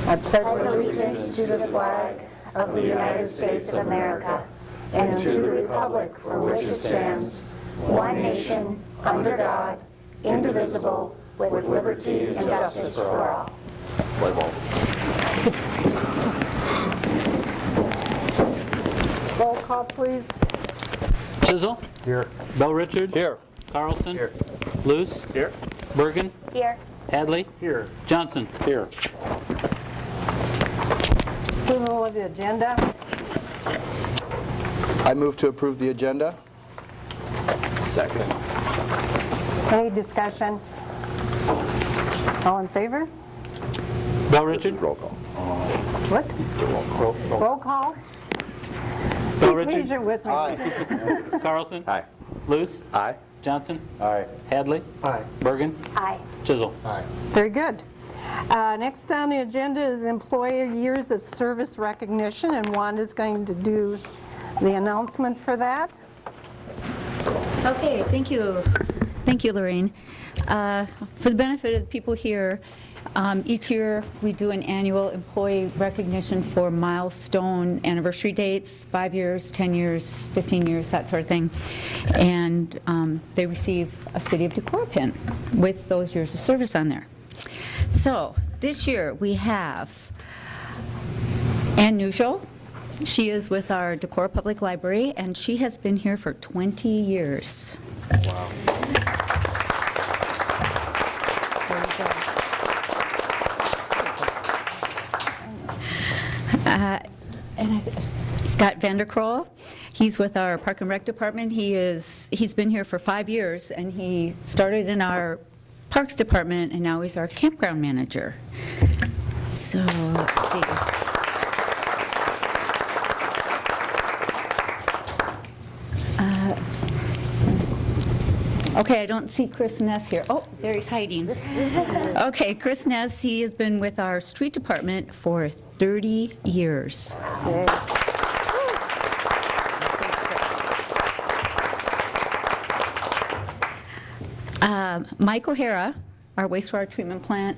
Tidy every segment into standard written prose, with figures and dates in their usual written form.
I pledge allegiance to the flag of the United States of America and to the republic for which it stands, one nation, under God, indivisible, with liberty and justice for all. Roll call, please. Chisel. Here. Bell Richard. Here. Carlson. Here. Luce. Here. Bergen. Here. Hadley. Here. Johnson. Here. Approval of the agenda. I move to approve the agenda. Second. Any discussion? All in favor? Bell Richard. Roll call. What? It's a roll call. Roll call? Bell Be Richard. patient with me. Aye. Carlson. Aye. Luce. Aye. Johnson. Aye. Hadley. Aye. Bergen. Aye. Chisel. Aye. Very good. Next on the agenda is employee years of service recognition, and Wanda's going to do the announcement for that. Okay, thank you. Thank you, Lorraine. For the benefit of the people here, each year we do an annual employee recognition for milestone anniversary dates, 5 years, 10 years, 15 years, that sort of thing. And they receive a City of Decorah pin with those years of service on there. So this year we have Ann Nugel. She is with our Decorah Public Library, and she has been here for 20 years. Wow. And Scott Vanderkroll, he's with our Park and Rec Department. He's been here for 5 years, and he started in our Parks Department, and now he's our campground manager. So let's see. Okay, I don't see Chris Ness here. Oh, there he's hiding. Okay, Chris Ness, he has been with our street department for 30 years. Mike O'Hara, our wastewater treatment plant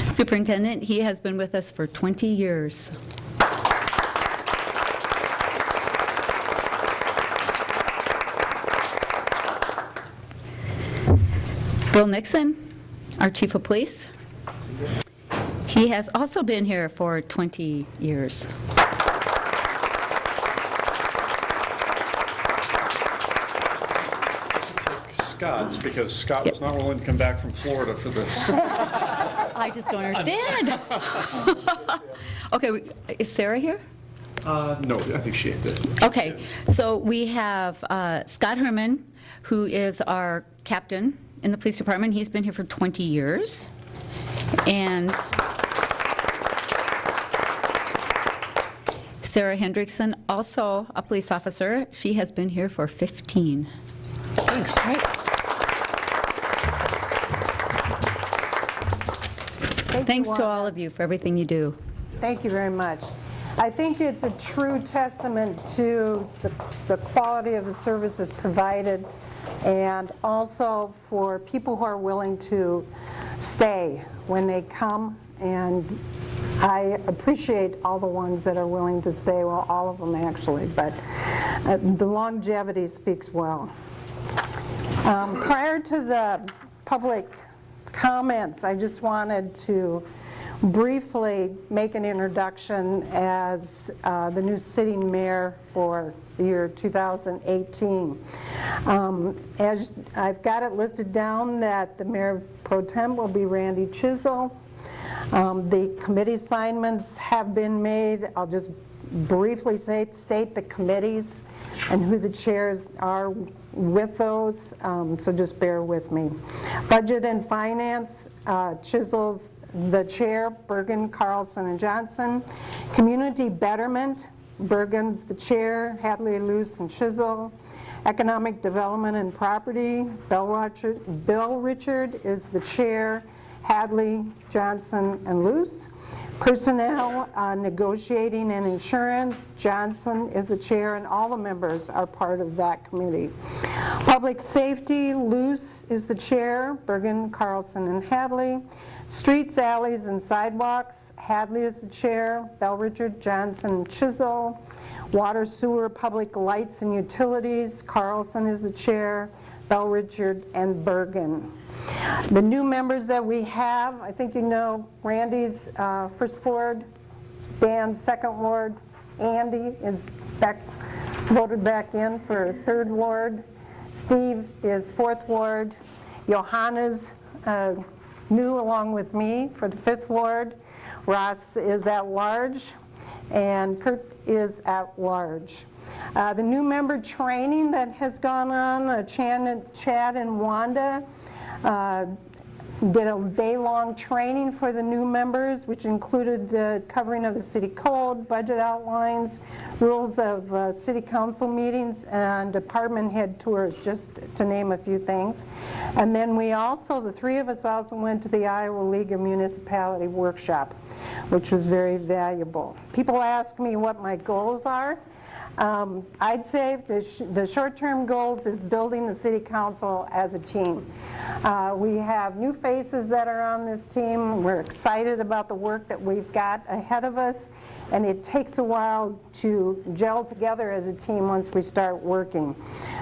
superintendent, he has been with us for 20 years. Bill Nixon, our chief of police. He has also been here for 20 years. Scott's, because Scott was not willing to come back from Florida for this. I just don't understand. Okay, is Sarah here? No, I think she did. Okay, so we have Scott Herman, who is our captain in the police department. He's been here for 20 years. And Sarah Hendrickson, also a police officer. She has been here for 15. Thanks. Right. Thanks to all of you for everything you do. Thank you very much. I think it's a true testament to the quality of the services provided, and also for people who are willing to stay when they come. And I appreciate all the ones that are willing to stay, well, all of them actually, but the longevity speaks well. Prior to the public comments, I just wanted to briefly make an introduction as the new sitting mayor for the year 2018. As I've got it listed down that the mayor pro tem will be Randy Chisel. The committee assignments have been made. I'll just briefly state the committees and who the chairs are with those, so just bear with me. Budget and Finance, Chisel's the chair, Bergen, Carlson, and Johnson. Community Betterment, Bergen's the chair, Hadley, Luce, and Chisel. Economic Development and Property, Bill Richard is the chair, Hadley, Johnson, and Luce. Personnel, Negotiating and Insurance, Johnson is the chair, and all the members are part of that committee. Public Safety, Luce is the chair, Bergen, Carlson, and Hadley. Streets, Alleys, and Sidewalks, Hadley is the chair, Bell, Richard, Johnson, and Chisel. Water, Sewer, Public Lights, and Utilities, Carlson is the chair, Bell, Richard, and Bergen. The new members that we have, I think you know Randy's first ward, Dan's second ward, Andy is voted back in for third ward, Steve is fourth ward, Johanna's new along with me for the fifth ward, Ross is at large, and Kurt is at large. The new member training that has gone on, Chad and Wanda did a day-long training for the new members, which included the covering of the city code, budget outlines, rules of city council meetings, and department head tours, just to name a few things. And then we also, the three of us also went to the Iowa League of Municipality workshop, which was very valuable. People ask me what my goals are. I'd say the short-term goals is building the city council as a team. We have new faces that are on this team. We're excited about the work that we've got ahead of us, and it takes a while to gel together as a team once we start working.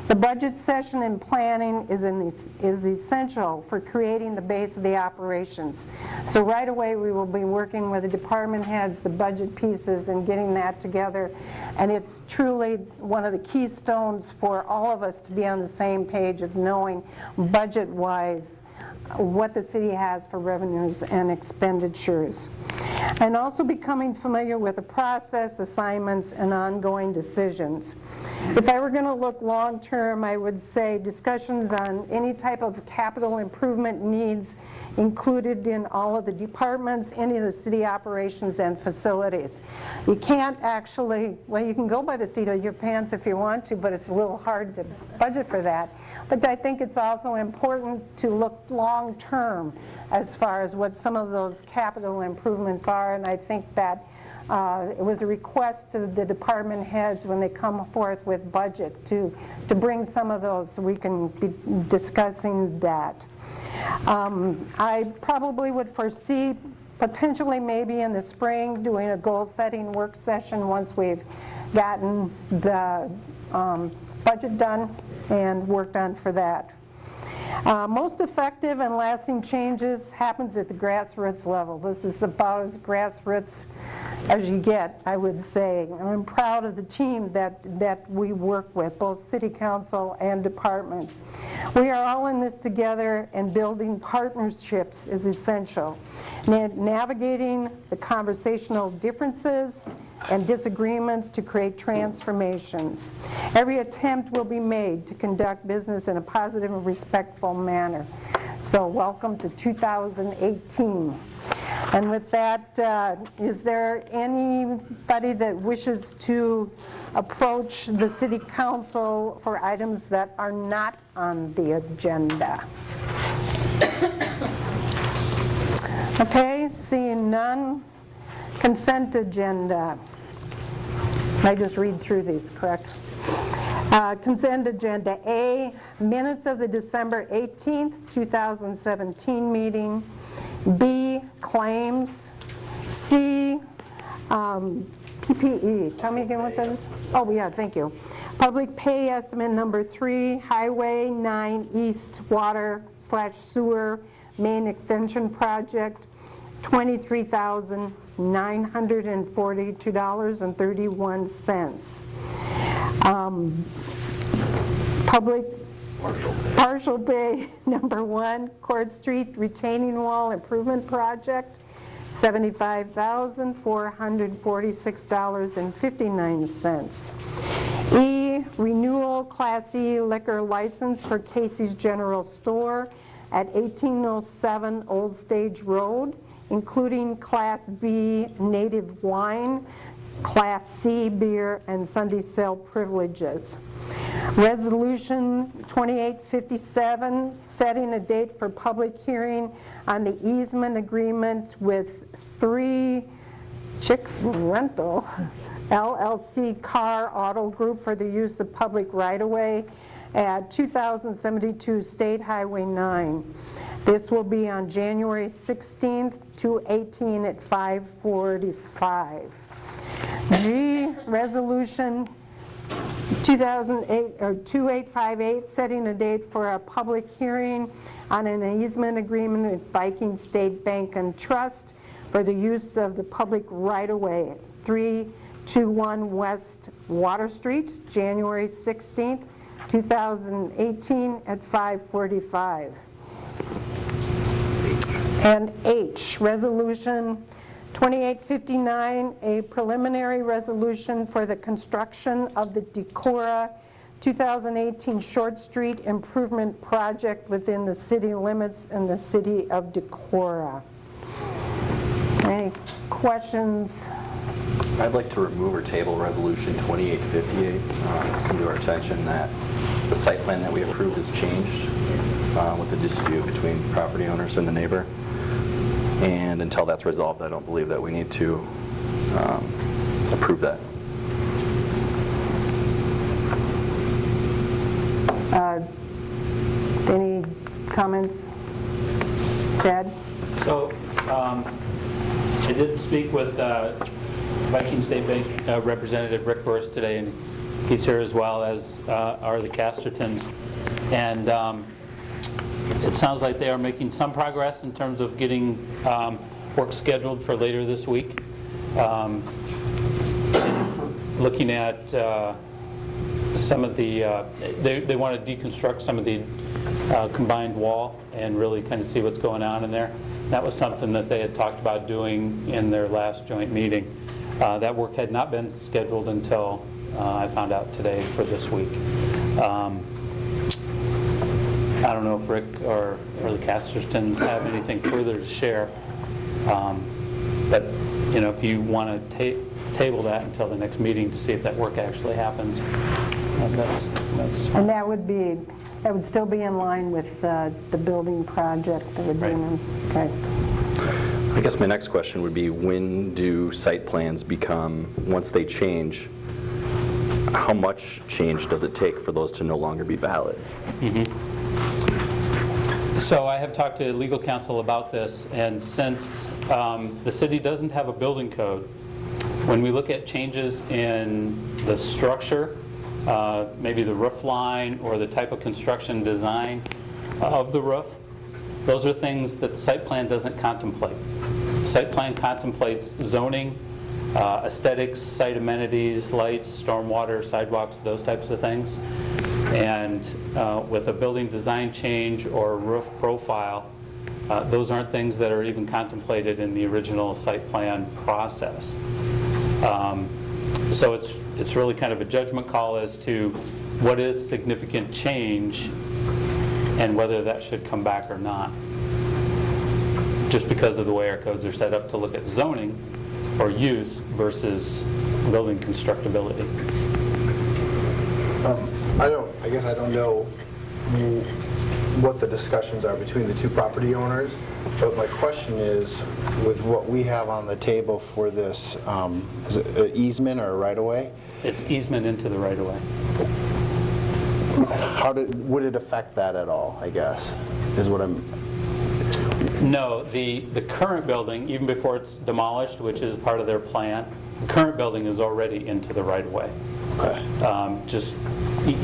The budget session and planning is essential for creating the base of the operations. So right away we will be working with the department heads, the budget pieces, and getting that together. And it's truly one of the keystones for all of us to be on the same page of knowing budget-wise what the city has for revenues and expenditures. And also becoming familiar with the process, assignments, and ongoing decisions. If I were going to look long-term, I would say discussions on any type of capital improvement needs included in all of the departments, any of the city operations and facilities. You can't actually, well, you can go by the seat of your pants if you want to, but it's a little hard to budget for that. But I think it's also important to look long-term as far as what some of those capital improvements are, and I think that it was a request of the department heads when they come forth with budget to bring some of those so we can be discussing that. I probably would foresee potentially maybe in the spring doing a goal-setting work session once we've gotten the budget done and worked on for that. Most effective and lasting changes happens at the grassroots level. This is about as grassroots as you get, I would say. I'm proud of the team that we work with, both city council and departments. We are all in this together, and building partnerships is essential. Navigating the conversational differences and disagreements to create transformations. Every attempt will be made to conduct business in a positive and respectful manner. So welcome to 2018. And with that, is there anybody that wishes to approach the City Council for items that are not on the agenda? Okay, seeing none. Consent agenda. I just read through these, correct? Consent agenda A, minutes of the December 18th, 2017 meeting. B, claims. C, PPE. Tell me again what that is. Oh, yeah, thank you. Public pay estimate number 3, Highway 9 East Water / Sewer Main Extension Project, $23,942.31. Public partial pay number 1, Court Street Retaining Wall Improvement Project, $75,446.59. E, renewal Class E liquor license for Casey's General Store at 1807 Old Stage Road, including Class B native wine, Class C beer, and Sunday sale privileges. Resolution 2857, setting a date for public hearing on the easement agreement with 3 Chicks Rental LLC Car Auto Group for the use of public right-of-way at 2072 State Highway 9. This will be on January 16th to 18 at 5:45. G, Resolution 2858, setting a date for a public hearing on an easement agreement with Viking State Bank and Trust for the use of the public right-of-way, 321 West Water Street, January 16th, 2018 at 5:45. And H, Resolution 2859, a preliminary resolution for the construction of the Decorah 2018 Short Street Improvement Project within the city limits in the city of Decorah. Any questions? I'd like to remove or table Resolution 2858. It's come to our attention that the site plan that we approved has changed with the dispute between property owners and the neighbor. And until that's resolved, I don't believe that we need to approve that. Any comments? Ted? So I did speak with Viking State Bank Representative Rick Burst today, and he's here as well as are the Castertons. And it sounds like they are making some progress in terms of getting work scheduled for later this week. Looking at some of the, they want to deconstruct some of the combined wall and really kind of see what's going on in there. That was something that they had talked about doing in their last joint meeting. That work had not been scheduled until I found out today for this week. I don't know if Rick or the Castertons have anything further to share, but you know, if you want to table that until the next meeting to see if that work actually happens, that's fine. And that would still be in line with the building project that would be in. Okay. I guess my next question would be, when do site plans become, once they change, how much change does it take for those to no longer be valid? So I have talked to legal counsel about this, and since the city doesn't have a building code, when we look at changes in the structure, maybe the roof line or the type of construction design of the roof, those are things that the site plan doesn't contemplate. The site plan contemplates zoning, aesthetics, site amenities, lights, stormwater, sidewalks, those types of things. And with a building design change or roof profile, those aren't things that are even contemplated in the original site plan process. So it's really kind of a judgment call as to what is significant change and whether that should come back or not. Just because of the way our codes are set up to look at zoning or use versus building constructability. I guess I don't know what the discussions are between the two property owners, but my question is, with what we have on the table for this, is it an easement or a right-of-way? It's easement into the right-of-way. Would it affect that at all, I guess, is what I'm... No, the current building, even before it's demolished, which is part of their plan, the current building is already into the right-of-way. Okay.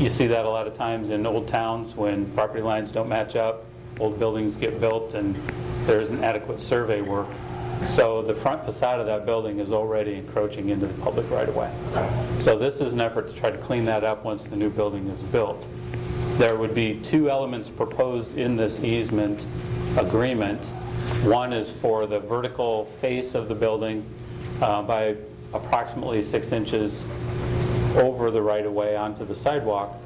You see that a lot of times in old towns when property lines don't match up, old buildings get built, and there isn't adequate survey work. So the front facade of that building is already encroaching into the public right-of-way. So this is an effort to try to clean that up once the new building is built. There would be two elements proposed in this easement agreement. One is for the vertical face of the building by approximately 6 inches over the right-of-way onto the sidewalk.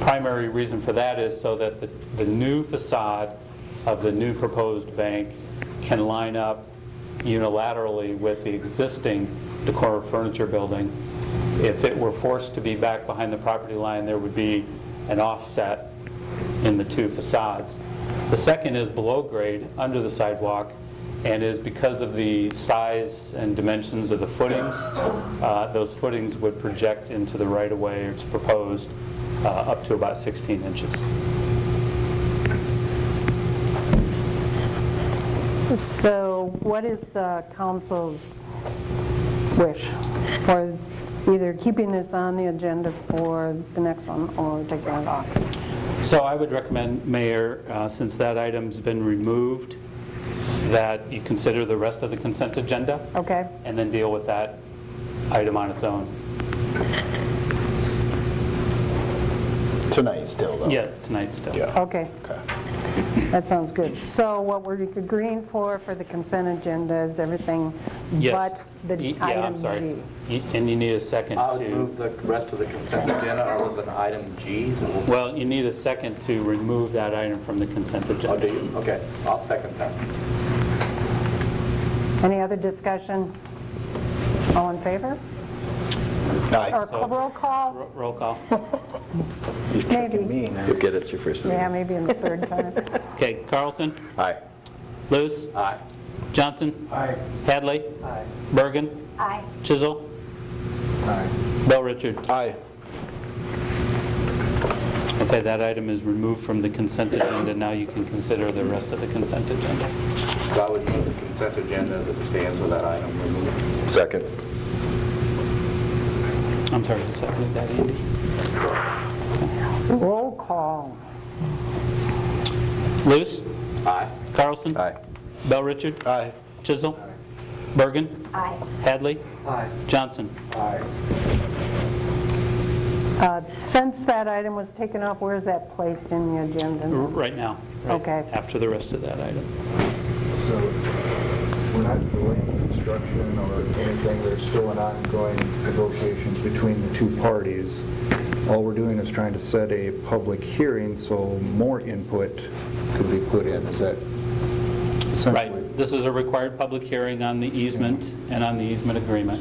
Primary reason for that is so that the new facade of the new proposed bank can line up unilaterally with the existing Decorah furniture building. If it were forced to be back behind the property line, there would be an offset in the two facades. The second is below grade, under the sidewalk, and is because of the size and dimensions of the footings. Those footings would project into the right-of-way, it's proposed, up to about 16 inches. So what is the council's wish for either keeping this on the agenda for the next one or taking it off? So I would recommend, Mayor, since that item's been removed, that you consider the rest of the consent agenda Okay? and then deal with that item on its own. Tonight still, though? Yeah, tonight still. Yeah. Okay, Okay. that sounds good. So what we're agreeing for the consent agenda is everything Yes. but the Yeah, I'm item sorry. G. And you need a second I would to, move the rest of the consent agenda other than item G. well, you need a second to remove that item from the consent Oh, do agenda. you? Okay, I'll second that. Any other discussion? All in favor? Aye. Or roll call? Roll call. You're tricking me now. You'll get it's your first Yeah, name. maybe in the third time. Okay, Carlson? Aye. Luce? Aye. Johnson? Aye. Hadley? Aye. Bergen? Aye. Chisel? Aye. Bell Richard? Aye. Okay, that item is removed from the consent agenda. Now you can consider the rest of the consent agenda. So I would move the consent agenda that stands with that item removed. Second. I'm sorry, who seconded that, Andy? Roll call. Luce? Aye. Carlson? Aye. Bell Richard? Aye. Chisel? Bergen? Aye. Hadley? Aye. Johnson? Aye. Since that item was taken off, where is that placed in the agenda? Right now. right Okay. After the rest of that item. So we're not delaying construction or anything, there's still an ongoing negotiations between the two parties. All we're doing is trying to set a public hearing so more input could be put in, is that essentially? Right. This is a required public hearing on the easement and on the easement agreement.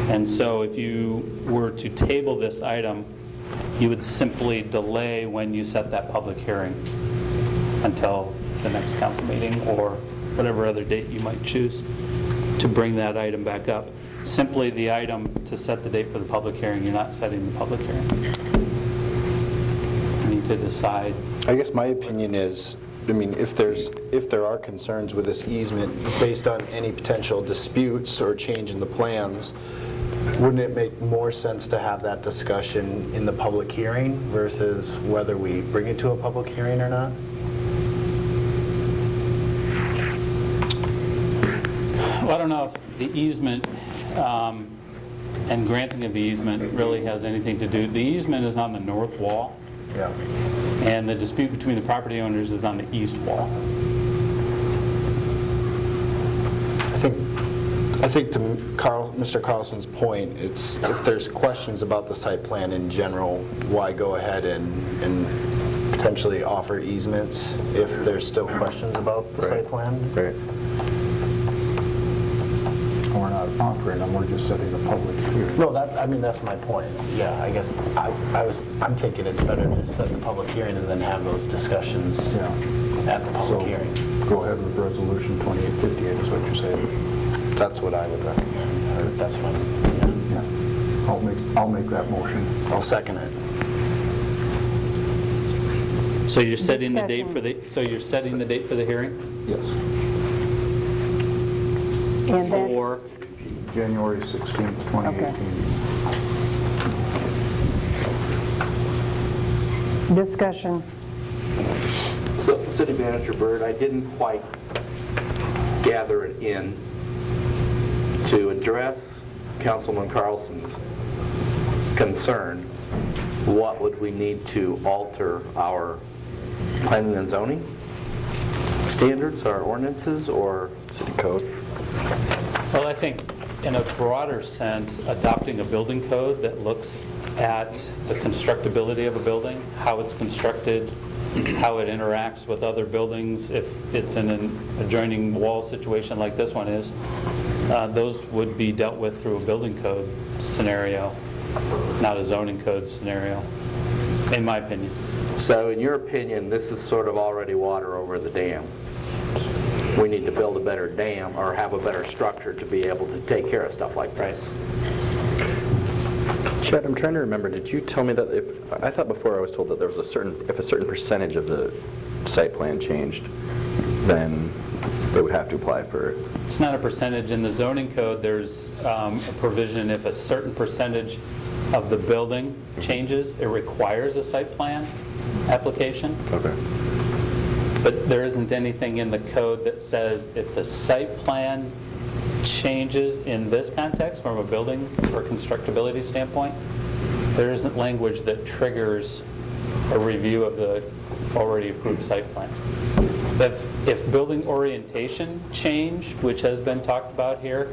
And so if you were to table this item, you would simply delay when you set that public hearing until the next council meeting or whatever other date you might choose to bring that item back up. Simply the item to set the date for the public hearing, you're not setting the public hearing. You need to decide. I guess my opinion is, I mean, if there are concerns with this easement based on any potential disputes or change in the plans, wouldn't it make more sense to have that discussion in the public hearing versus whether we bring it to a public hearing or not? Well, I don't know if the easement and granting of the easement really has anything to do. The easement is on the north wall, Yeah. and the dispute between the property owners is on the east wall. I think to Mr. Carlson's point, it's if there's questions about the site plan in general, why go ahead and potentially offer easements if there's still questions about the site plan? Right. We're not offering them, we're just setting a public hearing. No, that's my point. Yeah, I guess I'm thinking it's better to set the public hearing and then have those discussions Yeah. at the public So hearing. go ahead with resolution 2858 is what you're saying. That's what I would recommend. That's fine. Yeah. I'll make that motion. I'll second it. So you're setting the date Discussion. for the hearing? Yes. And then, For, January 16th, 2018. discussion. So, City Manager Byrd, I didn't quite gather it in to address Councilman Carlson's concern. What would we need to alter our planning and zoning standards, our ordinances, or City code. well, I think in a broader sense, adopting a building code that looks at the constructability of a building, how it's constructed, how it interacts with other buildings, if it's in an adjoining wall situation like this one is, those would be dealt with through a building code scenario, not a zoning code scenario, in my opinion. So in your opinion, this is sort of already water over the dam? We need to build a better dam or have a better structure to be able to take care of stuff like this? Chad, I'm trying to remember, did you tell me that I thought before I was told that there was if a certain percentage of the site plan changed, then they would have to apply for it? It's not a percentage. In the zoning code, there's a provision if a certain percentage of the building changes, it requires a site plan application. Okay. But there isn't anything in the code that says if the site plan changes in this context from a building or constructability standpoint, there isn't language that triggers a review of the already approved site plan. If building orientation changed, which has been talked about here,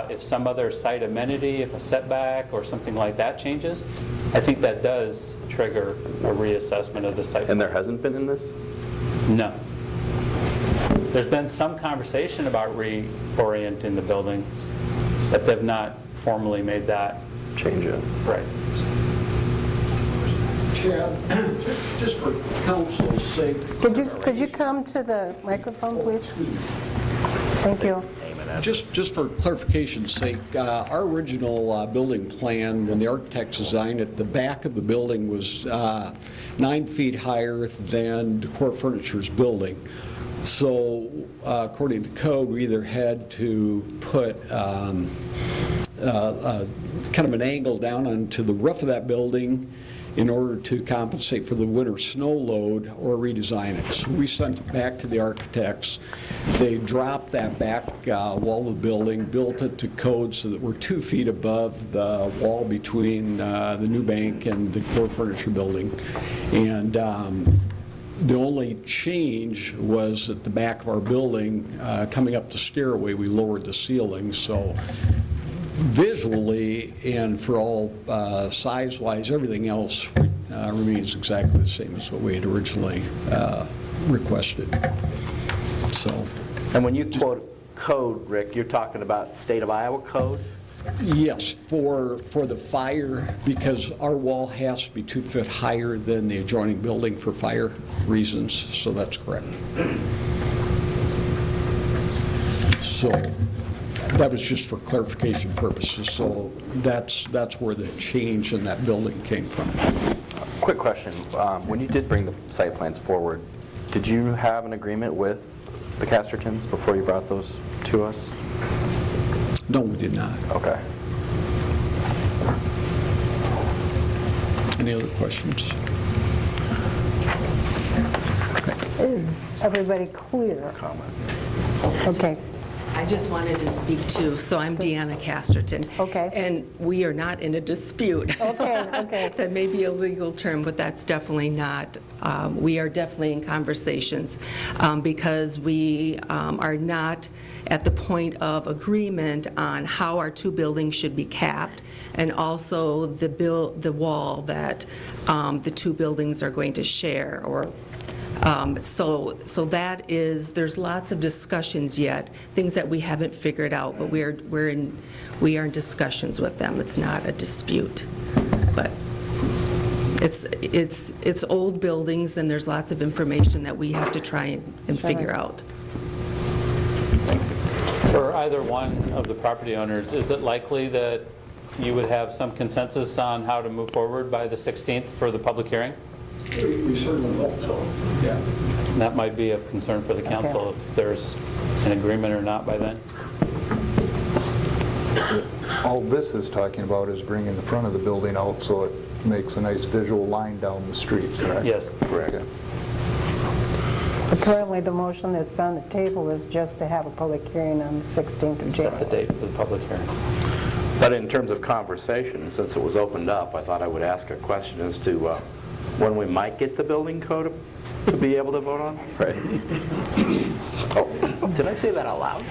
if some other site amenity, if a setback or something like that changes, I think that does trigger a reassessment of the site plan. And there hasn't been in this? No. There's been some conversation about reorienting the building, but they've not formally made that Change it. right. Chad, just for counsel's sake. Could you come to the microphone, please? Thank you. Just for clarification's sake, our original building plan, when the architects designed it, the back of the building was 9 feet higher than Decorah Furniture's building. So according to code, we either had to put kind of an angle down onto the roof of that building in order to compensate for the winter snow load or redesign it. So we sent it back to the architects. They dropped that back wall of the building, built it to code so that we're 2 feet above the wall between the new bank and the Decorah Furniture building. And the only change was at the back of our building, coming up the stairway, we lowered the ceiling. So visually and for all size-wise, everything else remains exactly the same as what we had originally requested. So, And when you quote code, Rick, you're talking about state of Iowa code? yes, for the fire, because our wall has to be 2 feet higher than the adjoining building for fire reasons, so that's correct. So that was just for clarification purposes, so that's where the change in that building came from. Quick question. When you did bring the site plans forward, did you have an agreement with the Castertons before you brought those to us? No, we did not. Okay. Any other questions? Is everybody clear? Okay. I just wanted to speak too. So I'm Deanna Casterton. Okay. And we are not in a dispute. Okay. That may be a legal term, but that's definitely not. We are definitely in conversations because we are not at the point of agreement on how our two buildings should be capped, and also the wall that the two buildings are going to share, or so that is, there's lots of discussions yet, things that we haven't figured out, but we are in discussions with them. It's not a dispute, but it's old buildings, and there's lots of information that we have to try and figure out. For either one of the property owners, is it likely that you would have some consensus on how to move forward by the 16th for the public hearing? We certainly hope so, yeah. And that might be of concern for the council if there's an agreement or not by then. All this is talking about is bringing the front of the building out so it makes a nice visual line down the street, correct? Yes. Correct. But currently, the motion that's on the table is just to have a public hearing on the 16th of Set the January. date for the public hearing. But in terms of conversation, since it was opened up, I thought I would ask a question as to when we might get the building code to be able to vote on? Right. Oh, did I say that out loud?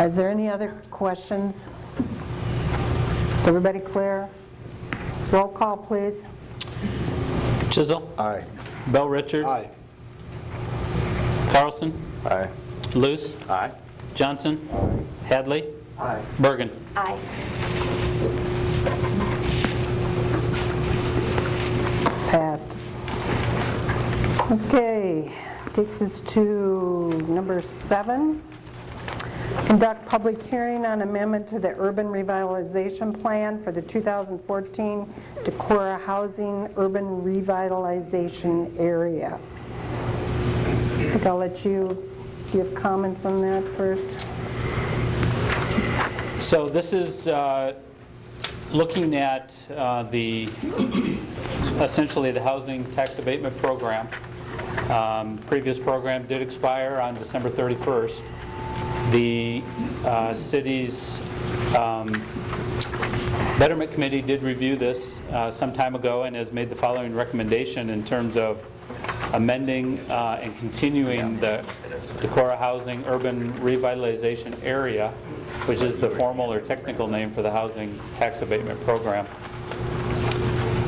Is there any other questions? Is everybody clear? Roll call, please. Chisel? Aye. Bell Richard? Aye. Carlson? Aye. Luce? Aye. Johnson? Hadley? Aye. Bergen? Aye. Passed. Okay, takes us to number 7. Conduct public hearing on amendment to the urban revitalization plan for the 2014 Decorah Housing Urban Revitalization Area. I think I'll let you give comments on that first. So this is looking at essentially the housing tax abatement program. Previous program did expire on December 31st. The city's Betterment Committee did review this some time ago and has made the following recommendation in terms of amending and continuing the Decorah Housing Urban Revitalization Area, which is the formal or technical name for the housing tax abatement program,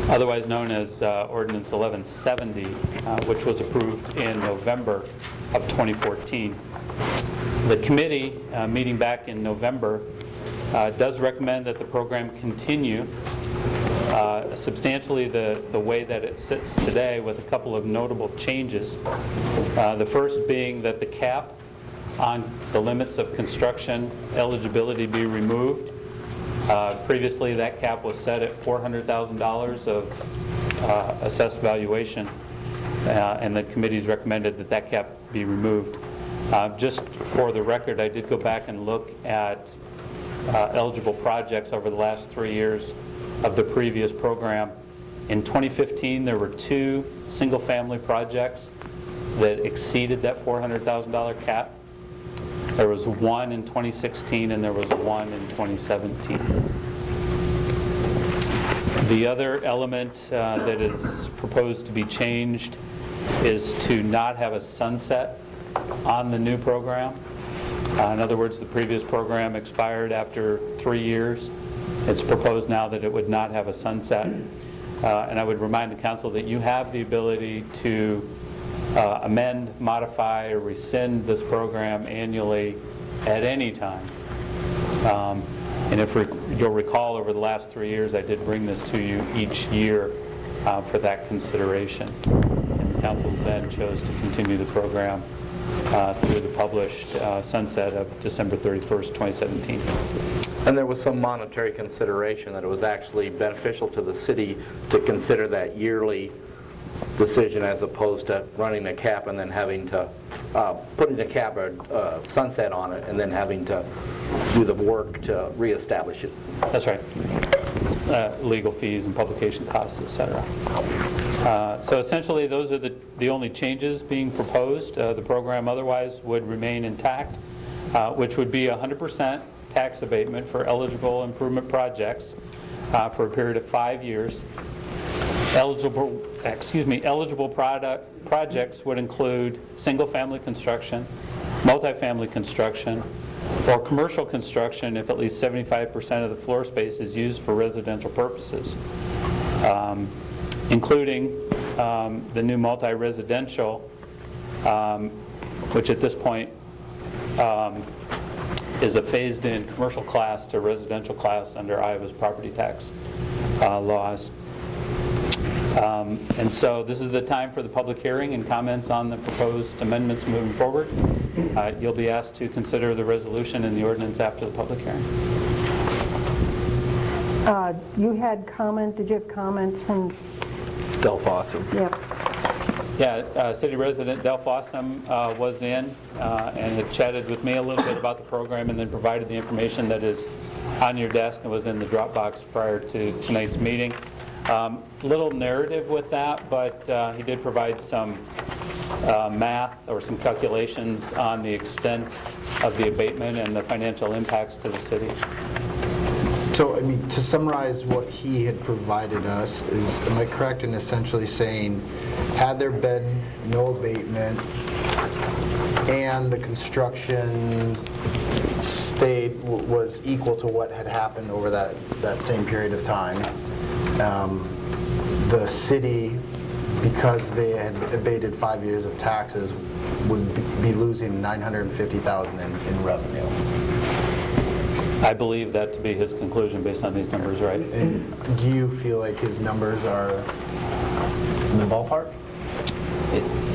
otherwise known as Ordinance 1170, which was approved in November of 2014. The committee, meeting back in November, does recommend that the program continue substantially the way that it sits today, with a couple of notable changes. The first being that the cap on the limits of construction eligibility be removed. Previously, that cap was set at $400,000 of assessed valuation, and the committee's recommended that that cap be removed. Just for the record, I did go back and look at eligible projects over the last 3 years of the previous program. In 2015, there were 2 single-family projects that exceeded that $400,000 cap. There was 1 in 2016, and there was 1 in 2017. The other element that is proposed to be changed is to not have a sunset on the new program. In other words, the previous program expired after 3 years. It's proposed now that it would not have a sunset. And I would remind the council that you have the ability to amend, modify, or rescind this program annually at any time. And if you'll recall, over the last 3 years, I did bring this to you each year for that consideration. And the councils then chose to continue the program through the published sunset of December 31st, 2017. And there was some monetary consideration that it was actually beneficial to the city to consider that yearly decision as opposed to running a cap and then having to, putting a cap or sunset on it and then having to do the work to reestablish it. That's right. Legal fees and publication costs, etc. So essentially, those are the only changes being proposed. The program otherwise would remain intact, which would be 100% tax abatement for eligible improvement projects for a period of 5 years. Eligible projects would include single-family construction, multifamily construction, or commercial construction if at least 75% of the floor space is used for residential purposes, including the new multi-residential, which at this point is a phased-in commercial class to residential class under Iowa's property tax laws. And so this is the time for the public hearing and comments on the proposed amendments moving forward. You'll be asked to consider the resolution and the ordinance after the public hearing. You had comment, did you have comments from? Del Fossum. Yep. Yeah, city resident Del Fossum was in and had chatted with me a little bit about the program and then provided the information that is on your desk and was in the Dropbox prior to tonight's meeting. Little narrative with that, but he did provide some math or some calculations on the extent of the abatement and the financial impacts to the city. So, I mean, to summarize what he had provided us, am I correct in essentially saying, had there been no abatement and the construction was equal to what had happened over that same period of time, the city, because they had abated 5 years of taxes, would be losing $950,000 in revenue? I believe that to be his conclusion based on these numbers, right? And do you feel like his numbers are in the ballpark?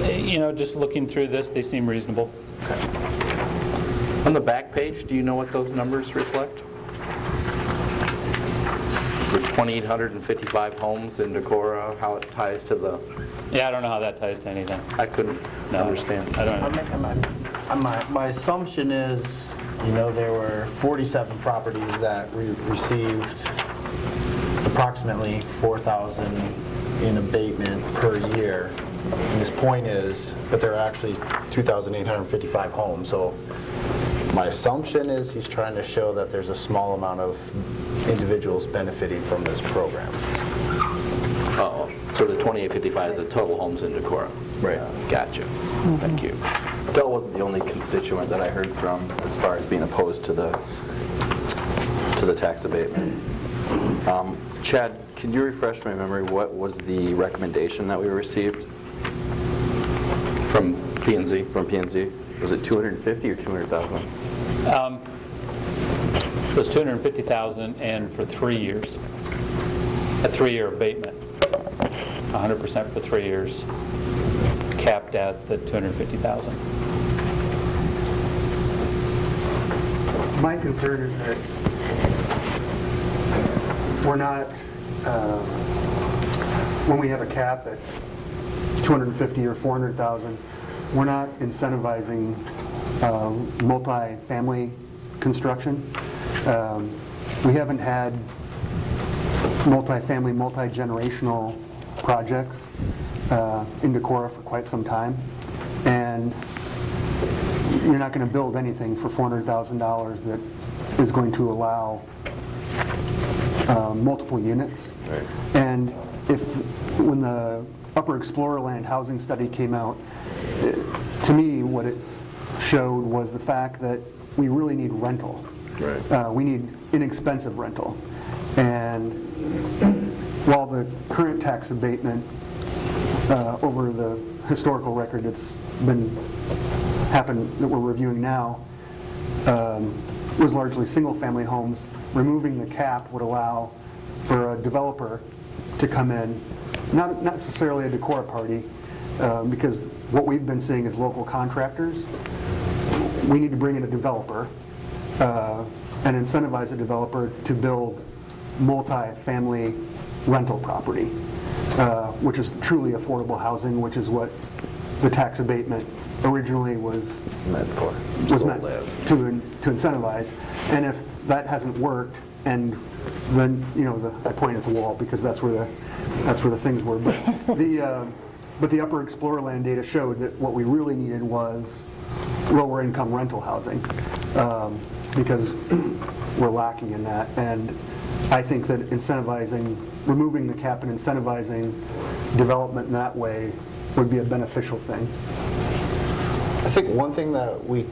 You know, just looking through this, they seem reasonable. Okay. On the back page, do you know what those numbers reflect? The 2,855 homes in Decorah, how it ties to the, Yeah, I don't know how that ties to anything. I couldn't No, understand. I don't know. My assumption is, there were 47 properties that received approximately 4,000 in abatement per year. And his point is, but there are actually 2,855 homes, so my assumption is he's trying to show that there's a small amount of individuals benefiting from this program. Oh, so the 2,855 is the total homes in Decorah? Right. Gotcha. Thank you. Del wasn't the only constituent that I heard from as far as being opposed to the tax abatement. Chad, can you refresh my memory? What was the recommendation that we received From P&Z? from P&Z? Was it 250 or 200,000? It was 250,000 and for 3 years. A 3-year abatement. 100% for 3 years, capped at the 250,000. My concern is that we're not, when we have a cap at 250 or 400,000, we're not incentivizing multi-family construction. We haven't had multi-family, multi-generational projects in Decorah for quite some time, and you're not going to build anything for $400,000 that is going to allow multiple units. Right. And when the Upper Explorer Land housing study came out, to me what it showed was the fact that we really need rental. Right. We need inexpensive rental. And while the current tax abatement over the historical record that's happened that we're reviewing now was largely single-family homes, removing the cap would allow for a developer to come in, not necessarily a Decorah party, because what we've been seeing is local contractors. We need to bring in a developer and incentivize a developer to build multi-family rental property, which is truly affordable housing, which is what the tax abatement originally was meant to incentivize. And if that hasn't worked, and then I point at the wall because that's where the things were. But the Upper Explorer Land data showed that what we really needed was lower income rental housing, because we're lacking in that. And I think that removing the cap and incentivizing development in that way would be a beneficial thing. I think one thing that we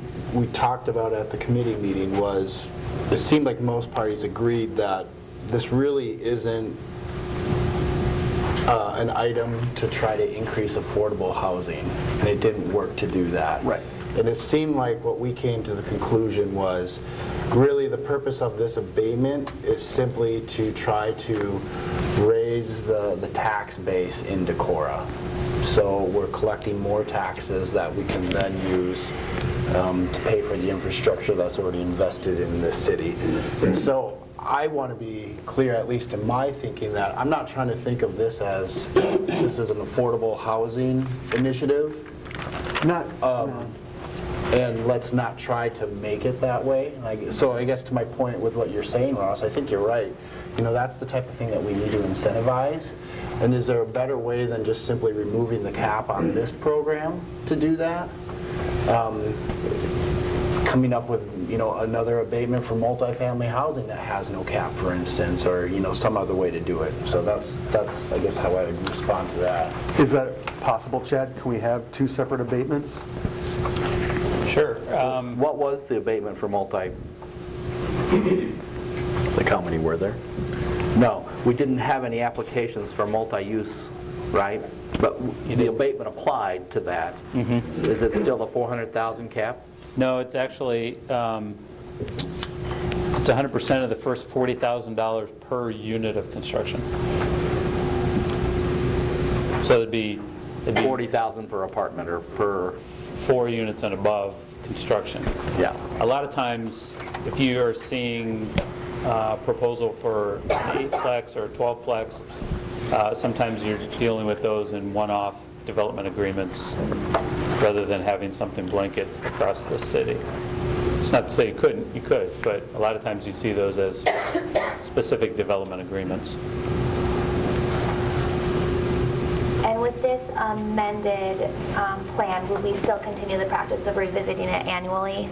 talked about at the committee meeting was, it seemed like most parties agreed that this really isn't an item to try to increase affordable housing, and it didn't work to do that. Right. And it seemed like what we came to the conclusion was, really the purpose of this abatement is simply to try to raise the tax base in Decorah. So we're collecting more taxes that we can then use to pay for the infrastructure that's already invested in the city. And so I want to be clear, at least in my thinking, that I'm not trying to think of this as this is an affordable housing initiative. And let's not try to make it that way. So I guess to my point with what you're saying, Ross, I think you're right. That's the type of thing that we need to incentivize. And is there a better way than just simply removing the cap on this program to do that? Coming up with another abatement for multifamily housing that has no cap, for instance, or some other way to do it. So that's I guess how I would respond to that. Is that possible, Chad? Can we have two separate abatements? Sure. What was the abatement for multi? Like how many were there? No, we didn't have any applications for multi-use, right? But the abatement applied to that. Mm-hmm. Is it still the 400,000 cap? No, it's actually, it's 100% of the first $40,000 per unit of construction. So it'd be 40,000 per apartment or per 4 units and above, construction. Yeah. A lot of times, if you are seeing a proposal for an 8-plex or a 12-plex, sometimes you're dealing with those in one-off development agreements rather than having something blanket across the city. It's not to say you couldn't, you could, but a lot of times you see those as specific development agreements. And with this amended plan, would we still continue the practice of revisiting it annually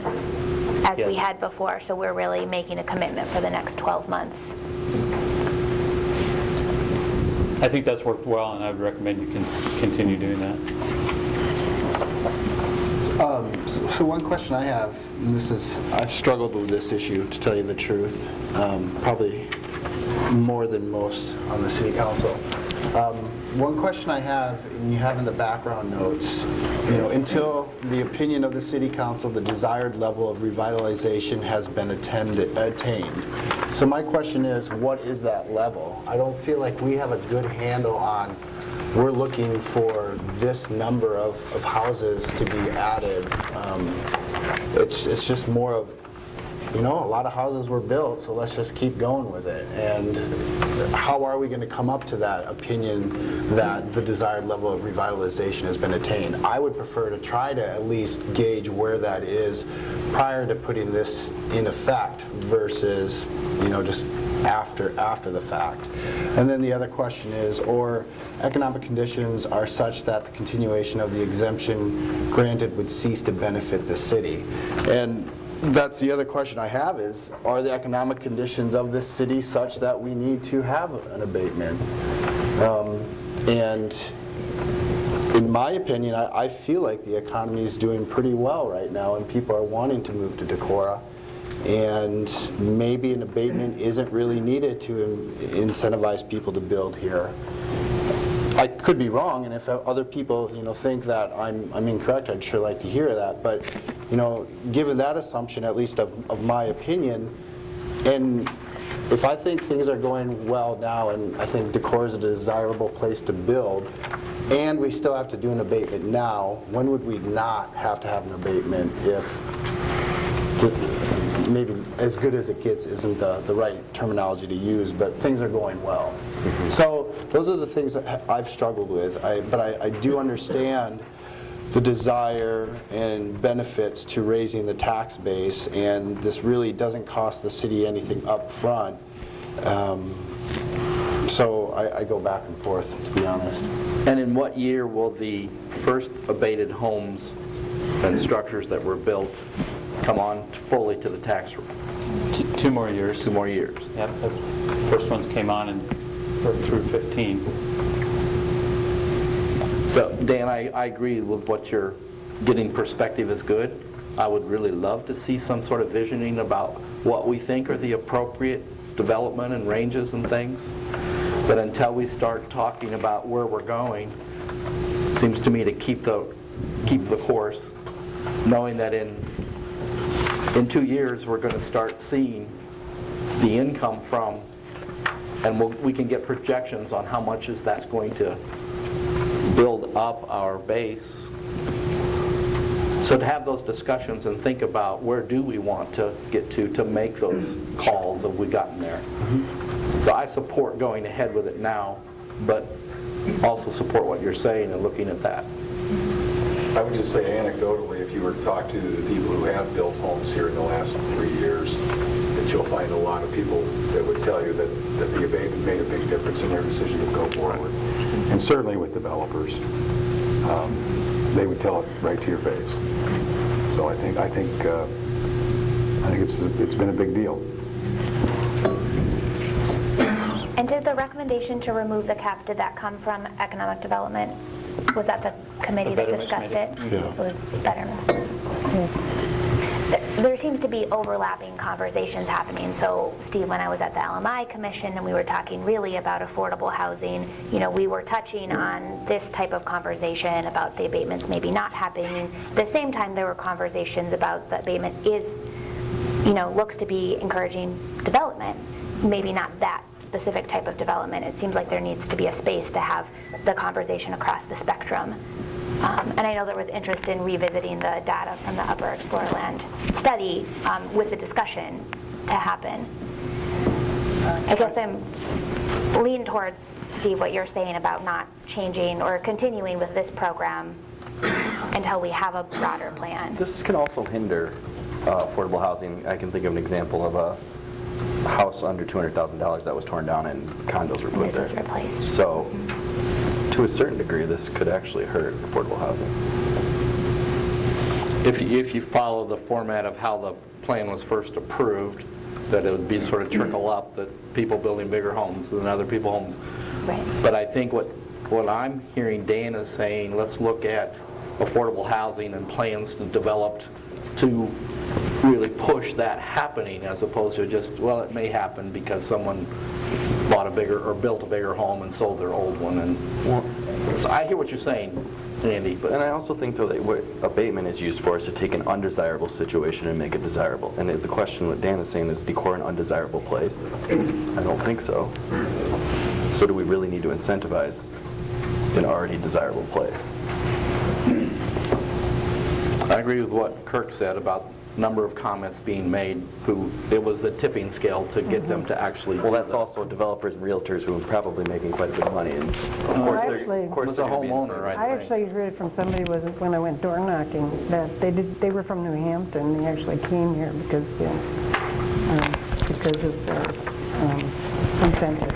as we Yes. had before? So we're really making a commitment for the next 12 months. I think that's worked well, and I would recommend you continue doing that. So one question I have, and I've struggled with this issue, to tell you the truth, probably more than most on the city council. One question I have, and you have in the background notes, until the opinion of the city council, the desired level of revitalization has been attained. So my question is, what is that level? I don't feel like we have a good handle on, we're looking for this number of houses to be added. It's just more of, a lot of houses were built, so let's just keep going with it. And how are we going to come up to that opinion that the desired level of revitalization has been attained? I would prefer to try to at least gauge where that is prior to putting this in effect versus, just after the fact. And then the other question is, or economic conditions are such that the continuation of the exemption granted would cease to benefit the city. And that's the other question I have is, are the economic conditions of this city such that we need to have an abatement? And in my opinion, I feel like the economy is doing pretty well right now and people are wanting to move to Decorah. And maybe an abatement isn't really needed to incentivize people to build here. I could be wrong, and if other people, think that I'm incorrect, I'd sure like to hear that. But, given that assumption, at least of my opinion, and if I think things are going well now, and I think Decorah is a desirable place to build, and we still have to do an abatement now, when would we not have to have an abatement if maybe as good as it gets isn't the right terminology to use, but things are going well. So those are the things that I've struggled with, but I do understand the desire and benefits to raising the tax base, and this really doesn't cost the city anything up front. So I go back and forth, to be honest. And in what year will the first abated homes and structures that were built come on fully to the tax rate? 2 more years. 2 more years. Yep, the first ones came on through 15. So, Dan, I agree with what you're getting. Perspective is good. I would really love to see some sort of visioning about what we think are the appropriate development and ranges and things. But until we start talking about where we're going, it seems to me to keep the course, knowing that in 2 years we're going to start seeing the income from, and we can get projections on how much that's going to build up our base. So to have those discussions and think about where do we want to get to make those calls, have we gotten there? So I support going ahead with it now, but also support what you're saying and looking at that. I would just say anecdotally, if you were to talk to the people who have built homes here in the last 3 years, that you'll find a lot of people that would tell you that the abatement made a big difference in their decision to go forward. And certainly with developers, they would tell it right to your face. So I think it's been a big deal. And did the recommendation to remove the cap, did that come from economic development? Was that the committee that discussed it? Yeah. It was betterment. There seems to be overlapping conversations happening. So, Steve, when I was at the LMI Commission and we were talking really about affordable housing, we were touching on this type of conversation about the abatements maybe not happening. At the same time, there were conversations about the abatement looks to be encouraging development. Maybe not that specific type of development. It seems like there needs to be a space to have the conversation across the spectrum. And I know there was interest in revisiting the data from the Upper Explorer Land study with the discussion to happen. I guess I'm leaning towards, Steve, what you're saying about not changing or continuing with this program until we have a broader plan. This can also hinder affordable housing. I can think of an example of a house under $200,000 that was torn down and condos were put This there. was replaced. So, to a certain degree, this could actually hurt affordable housing. If you follow the format of how the plan was first approved, that it would be sort of trickle up, that people building bigger homes than other people homes. Right. But I think what I'm hearing Dana saying, let's look at affordable housing and plans to develop to really push that happening, as opposed to just, well, it may happen because someone bought a bigger or built a bigger home and sold their old one. And so I hear what you're saying, Andy. But And I also think, though, that what abatement is used for is to take an undesirable situation and make it desirable. And the question what Dan is saying is Decorah an undesirable place? I don't think so. So do we really need to incentivize an already desirable place? I agree with what Kirk said about number of comments being made, who it was the tipping scale to get them to actually. Well, that's also developers and realtors who are probably making quite a bit of money. And of Well, actually, It was a homeowner, I I think. actually heard it from somebody when I went door knocking, that they were from New Hampton. They actually came here because of their incentive.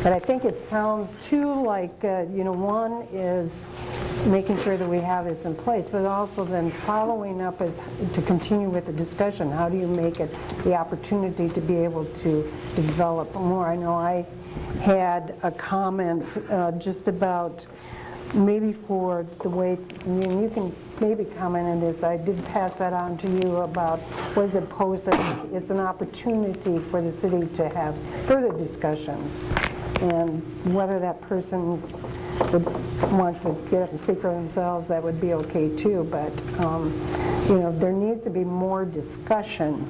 But I think it sounds too like, one is making sure that we have this in place, but also then following up as to continue with the discussion. How do you make it the opportunity to be able to develop more? I know I had a comment just about maybe for the way, you can maybe comment on this, I did pass that on to you about, was it posed that it's an opportunity for the city to have further discussions, and whether that person wants to get up and speak for themselves, that would be okay too, but there needs to be more discussion,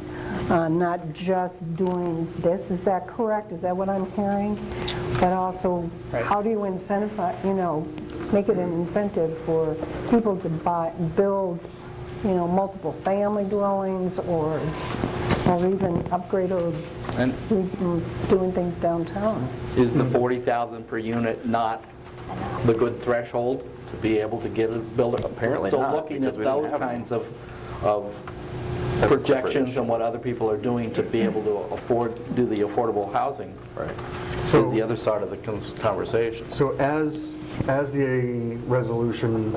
not just doing this. Is that correct? Is that what I'm hearing? But also, how do you incentivize, make it an incentive for people to build, multiple family dwellings, or even upgrade or doing things downtown. Is the $40,000 per unit not the good threshold to be able to build it? Apparently so not, looking at because we didn't those have kinds them. of That's a separate projections issue. and what other people are doing to be able to do the affordable housing, Right. So- is the other side of the conversation. So as the resolution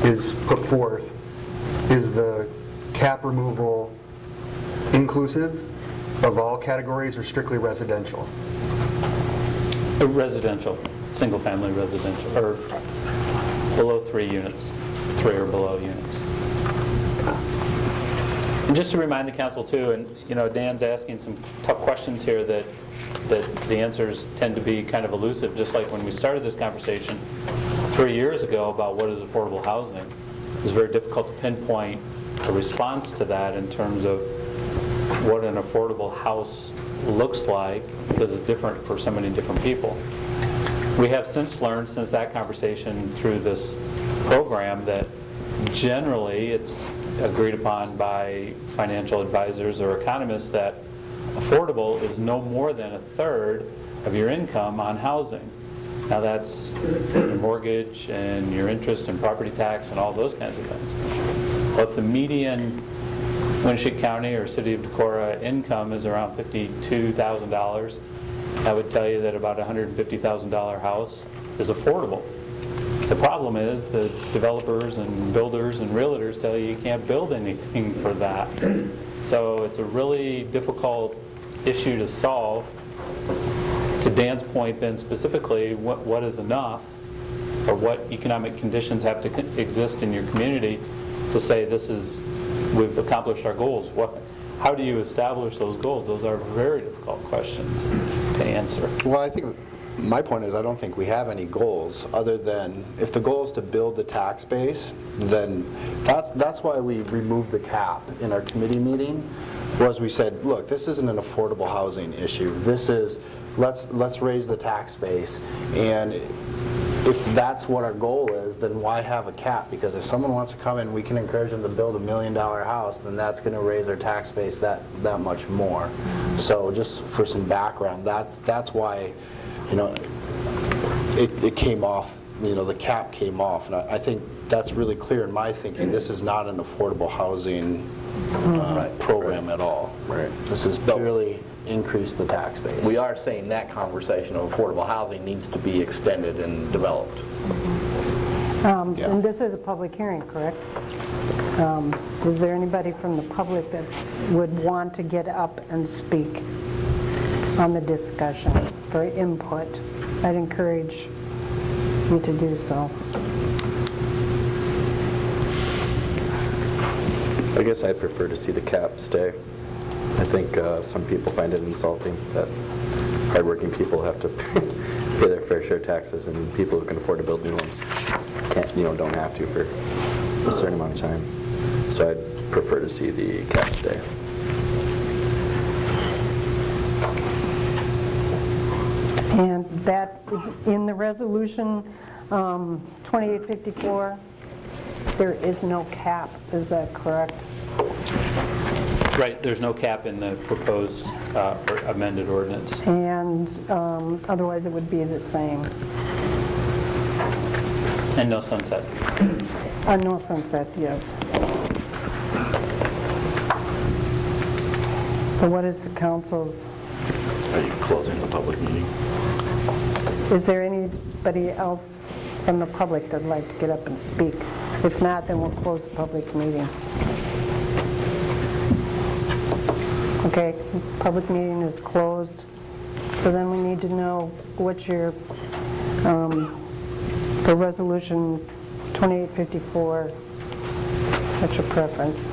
is put forth, is the cap removal inclusive of all categories or strictly residential? Residential, single-family residential, or below 3 units, 3 or below units. And just to remind the council too, and Dan's asking some tough questions here that the answers tend to be kind of elusive, just like when we started this conversation 3 years ago about what is affordable housing. It was very difficult to pinpoint a response to that in terms of what an affordable house looks like, because it's different for so many different people. We have since learned, since that conversation through this program, that generally it's agreed upon by financial advisors or economists that affordable is no more than 1/3 of your income on housing. Now that's your mortgage and your interest and property tax and all those kinds of things. But the median Winship County or City of Decorah income is around $52,000. I would tell you that about a $150,000 house is affordable. The problem is the developers and builders and realtors tell you can't build anything for that. So it's a really difficult issue to solve. To Dan's point then specifically, what is enough, or what economic conditions have to exist in your community to say we've accomplished our goals? How do you establish those goals? Those are very difficult questions to answer. Well, I think my point is I don't think we have any goals other than if the goal is to build the tax base, then that's why we removed the cap in our committee meeting, was we said, look, this isn't an affordable housing issue. This is let's raise the tax base, and if that's what our goal is, then why have a cap? Because if someone wants to come in, we can encourage them to build $1 million house, then that's going to raise our tax base that much more. So just for some background, that's why, you know, it came off, you know, the cap came off. And I think that's really clear in my thinking. This is not an affordable housing program at all. Right. This is purely increase the tax base. We are saying that conversation of affordable housing needs to be extended and developed. And this is a public hearing, correct? Is there anybody from the public that would want to get up and speak on the discussion for input? I'd encourage you to do so. I guess I'd prefer to see the cap stay. I think some people find it insulting that hardworking people have to pay their fair share of taxes, and people who can afford to build new homes can't, you know, don't have to for a certain amount of time. So I'd prefer to see the cap stay. And that, in the resolution 2854, there is no cap, is that correct? Right, there's no cap in the proposed or amended ordinance. And otherwise it would be the same. And no sunset. No sunset, yes. So what is the council's? Are you closing the public meeting? Is there anybody else from the public that'd like to get up and speak? If not, then we'll close the public meeting. Okay, public meeting is closed. So then we need to know what's your, for resolution 2854, what's your preference?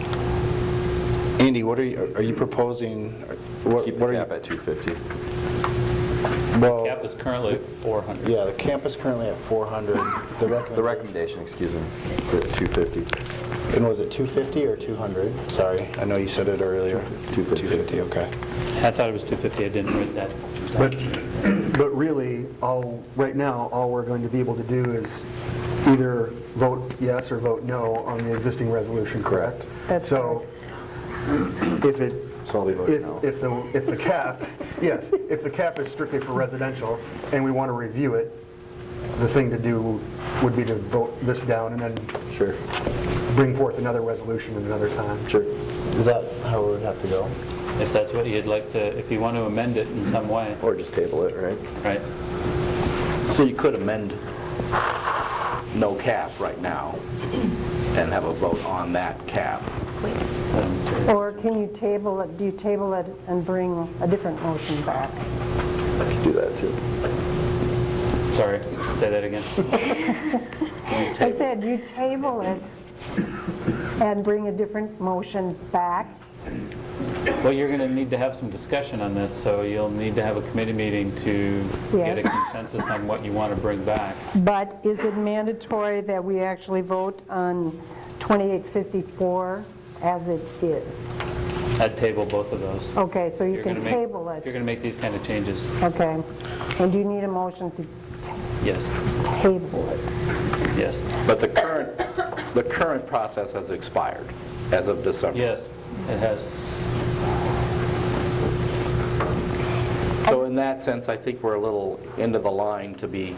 Andy, what are you proposing? Keep the cap at 250. Well, Cap is currently at 400. yeah, the camp is currently at 400. The recommendation, excuse me, at 250. And was it 250 or 200? Sorry, I know you said it earlier. 250, okay. I thought it was 250, I didn't read that. But really, right now, all we're going to be able to do is either vote yes or vote no on the existing resolution, correct? That's so if it So we vote no. if the cap, yes, if the cap is strictly for residential and we want to review it, the thing to do would be to vote this down and then Sure. bring forth another resolution at another time. Sure. Is that how it would have to go? If that's what you'd like to, if you want to amend it in some way, Or just table it, right? right? So you could amend no cap right now and have a vote on that cap. Or can you table it, do you table it and bring a different motion back? I could do that too. Sorry, say that again. I said you table it and bring a different motion back. Well, you're going to need to have some discussion on this, so you'll need to have a committee meeting to get a Yes. consensus on what you want to bring back. But is it mandatory that we actually vote on 2854 as it is? I'd table both of those. Okay, so you You're can gonna make- table If you're it. going to make these kind of changes, Okay. And do you need a motion to yes, table it? yes, But the current process has expired as of December. yes, it has. So in that sense, I think we're a little into the line to be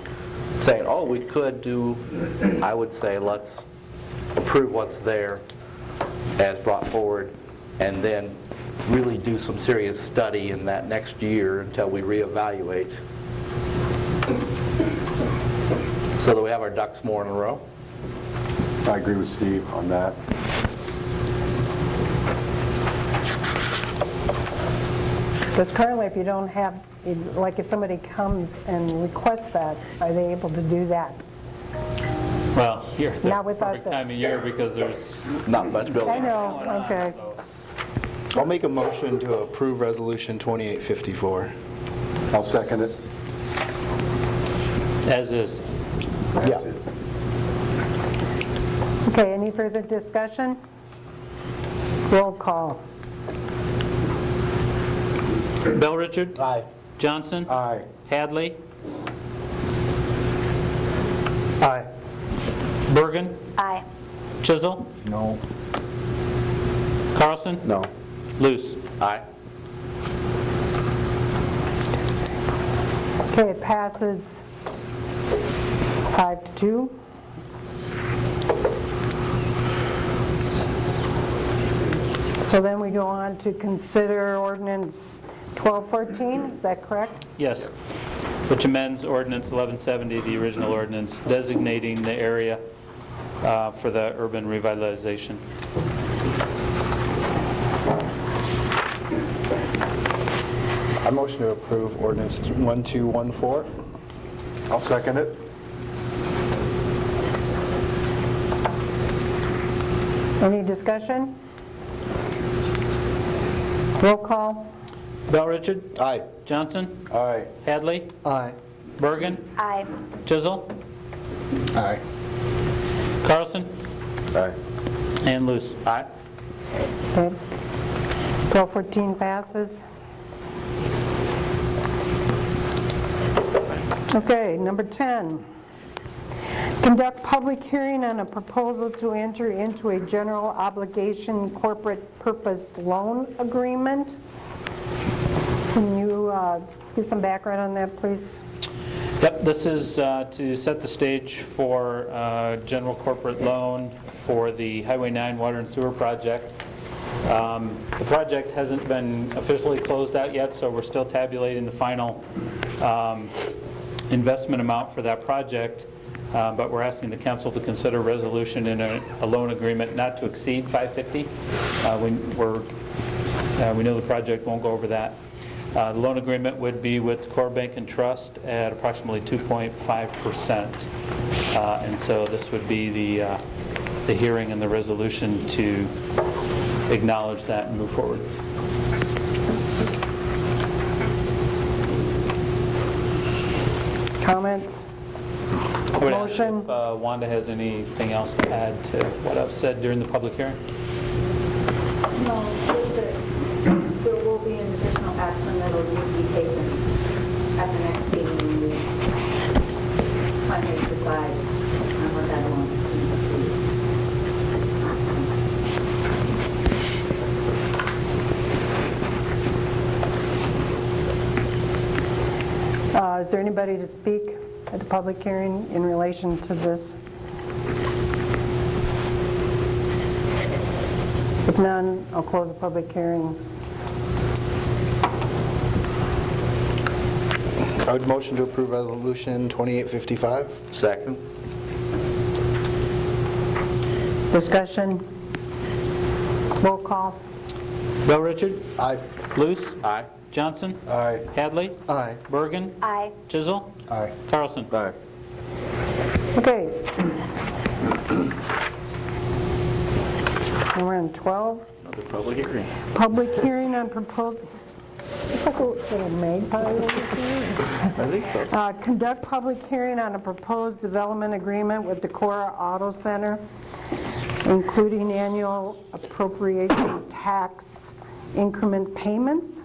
saying, oh, we could do, I would say, let's approve what's there as brought forward, and then really do some serious study in that next year until we reevaluate, so that we have our ducks more in a row. I agree with Steve on that. Because currently, if you don't have, like if somebody comes and requests that, are they able to do that? Well, you're at the Not without perfect the- time of year because there's Not much building. I know, okay. I'll make a motion to approve resolution 2854. I'll second it. as is. Yeah. Okay, any further discussion? Roll call. Bell Richard? Aye. Johnson? Aye. Hadley? Aye. Bergen, Aye. Chisel, No. Carlson, No. Luce. Aye. Okay, it passes 5-2. So then we go on to consider ordinance 1214, is that correct? Yes. Which amends ordinance 1170, the original ordinance, designating the area for the urban revitalization. I motion to approve ordinance 1214. I'll second it. Any discussion? Roll call? Bell Richard? Aye. Johnson? Aye. Hadley? Aye. Bergen? Aye. Chisel? Aye. Carlson? Aye. And Luce. Aye. Okay. 1214 passes. Okay, number 10. Conduct public hearing on a proposal to enter into a general obligation corporate purpose loan agreement. Can you give some background on that, please? Yep, this is to set the stage for general corporate loan for the Highway 9 Water and Sewer project. The project hasn't been officially closed out yet, so we're still tabulating the final investment amount for that project. But we're asking the council to consider resolution in a loan agreement not to exceed $550. We know the project won't go over that. The loan agreement would be with Decorah Bank and Trust at approximately 2.5%. And so this would be the hearing and the resolution to acknowledge that and move forward. Comments? I would ask Motion. if Wanda has anything else to add to what I've said during the public hearing. No, just that there will be an additional action that will need to be taken at the next meeting when we finally decide on what that loan is going to be. Is there anybody to speak at the public hearing in relation to this? If none, I'll close the public hearing. I would motion to approve resolution 2855. Second. Discussion? Roll call? Bell Richard? Aye. Luce? Aye. Johnson? Aye. Hadley? Aye. Bergen? Aye. Chisel? Aye. Carlson? Aye. Okay. And we're on 12. Another public hearing. Public hearing on proposed, it's like a little magpie over here. I think so. Conduct public hearing on a proposed development agreement with Decorah Auto Center, including annual appropriation tax increment payments.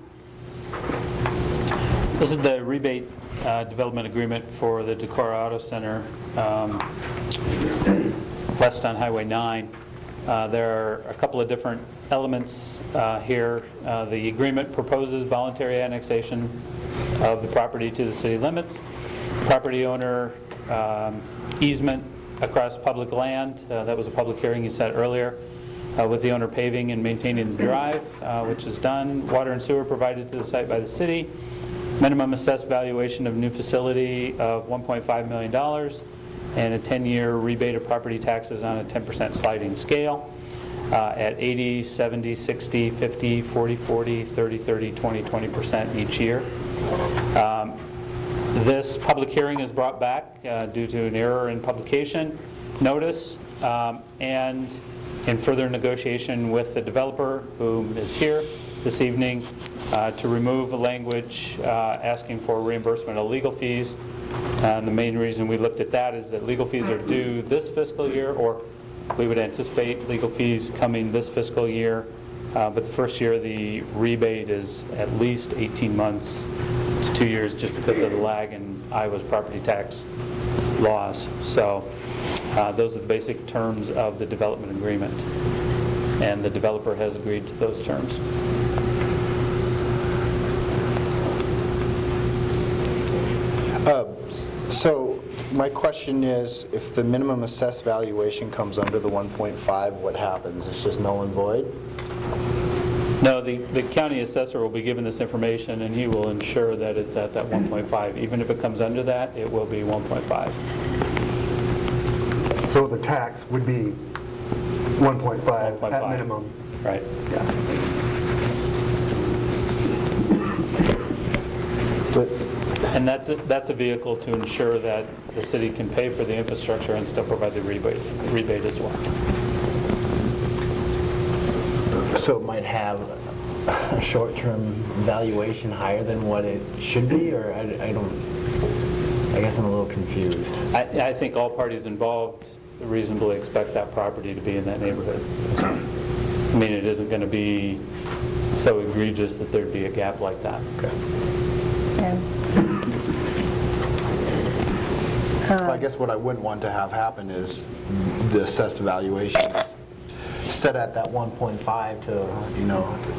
This is the rebate development agreement for the Decorah Auto Center west on Highway 9. There are a couple of different elements here. The agreement proposes voluntary annexation of the property to the city limits. Property owner easement across public land. That was a public hearing you said earlier. With the owner paving and maintaining the drive, which is done. Water and sewer provided to the site by the city. Minimum assessed valuation of new facility of $1.5 million and a 10-year rebate of property taxes on a 10% sliding scale at 80, 70, 60, 50, 40, 40, 30, 30, 20, 20% each year. This public hearing is brought back due to an error in publication notice and in further negotiation with the developer who is here this evening to remove the language asking for reimbursement of legal fees. And the main reason we looked at that is that legal fees are due this fiscal year, or we would anticipate legal fees coming this fiscal year. But the first year the rebate is at least 18 months to 2 years just because of the lag in Iowa's property tax laws. So those are the basic terms of the development agreement, and the developer has agreed to those terms. So my question is, if the minimum assessed valuation comes under the 1.5, what happens? It's just null and void? No, the county assessor will be given this information, and he will ensure that it's at that 1.5. Even if it comes under that, it will be 1.5. So the tax would be 1.5 at minimum. Right. Yeah. And that's a vehicle to ensure that the city can pay for the infrastructure and still provide the rebate as well. So it might have a short-term valuation higher than what it should be, or I guess I'm a little confused. I think all parties involved reasonably expect that property to be in that neighborhood. I mean, it isn't going to be so egregious that there'd be a gap like that. Okay. Yeah. Well, I guess what I wouldn't want to have happen is the assessed valuation is set at that 1.5 to,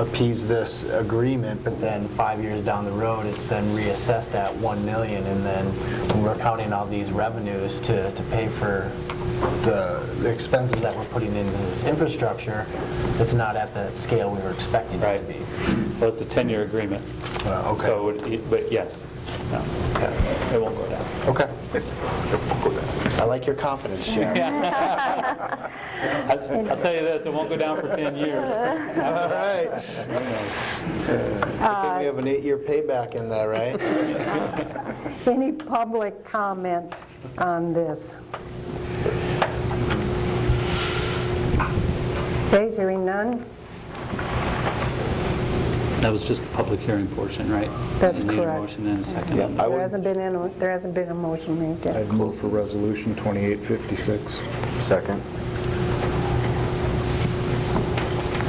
appease this agreement, but then 5 years down the road, it's then reassessed at 1 million, and then when we're counting all these revenues to pay for the expenses that we're putting into this infrastructure, it's not at the scale we were expecting it to be. Well, it's a 10-year agreement. Okay. So, but yes, no, it won't go down. Okay. I like your confidence, Sharon. I'll tell you this, it won't go down for 10 years. All right. I think we have an 8-year payback in that, right? Any public comment on this? Okay, hearing none. That was just the public hearing portion, right? That's You need correct. a motion and a second. Yeah, There hasn't been a motion made yet. I'd move for Resolution 2856. Second.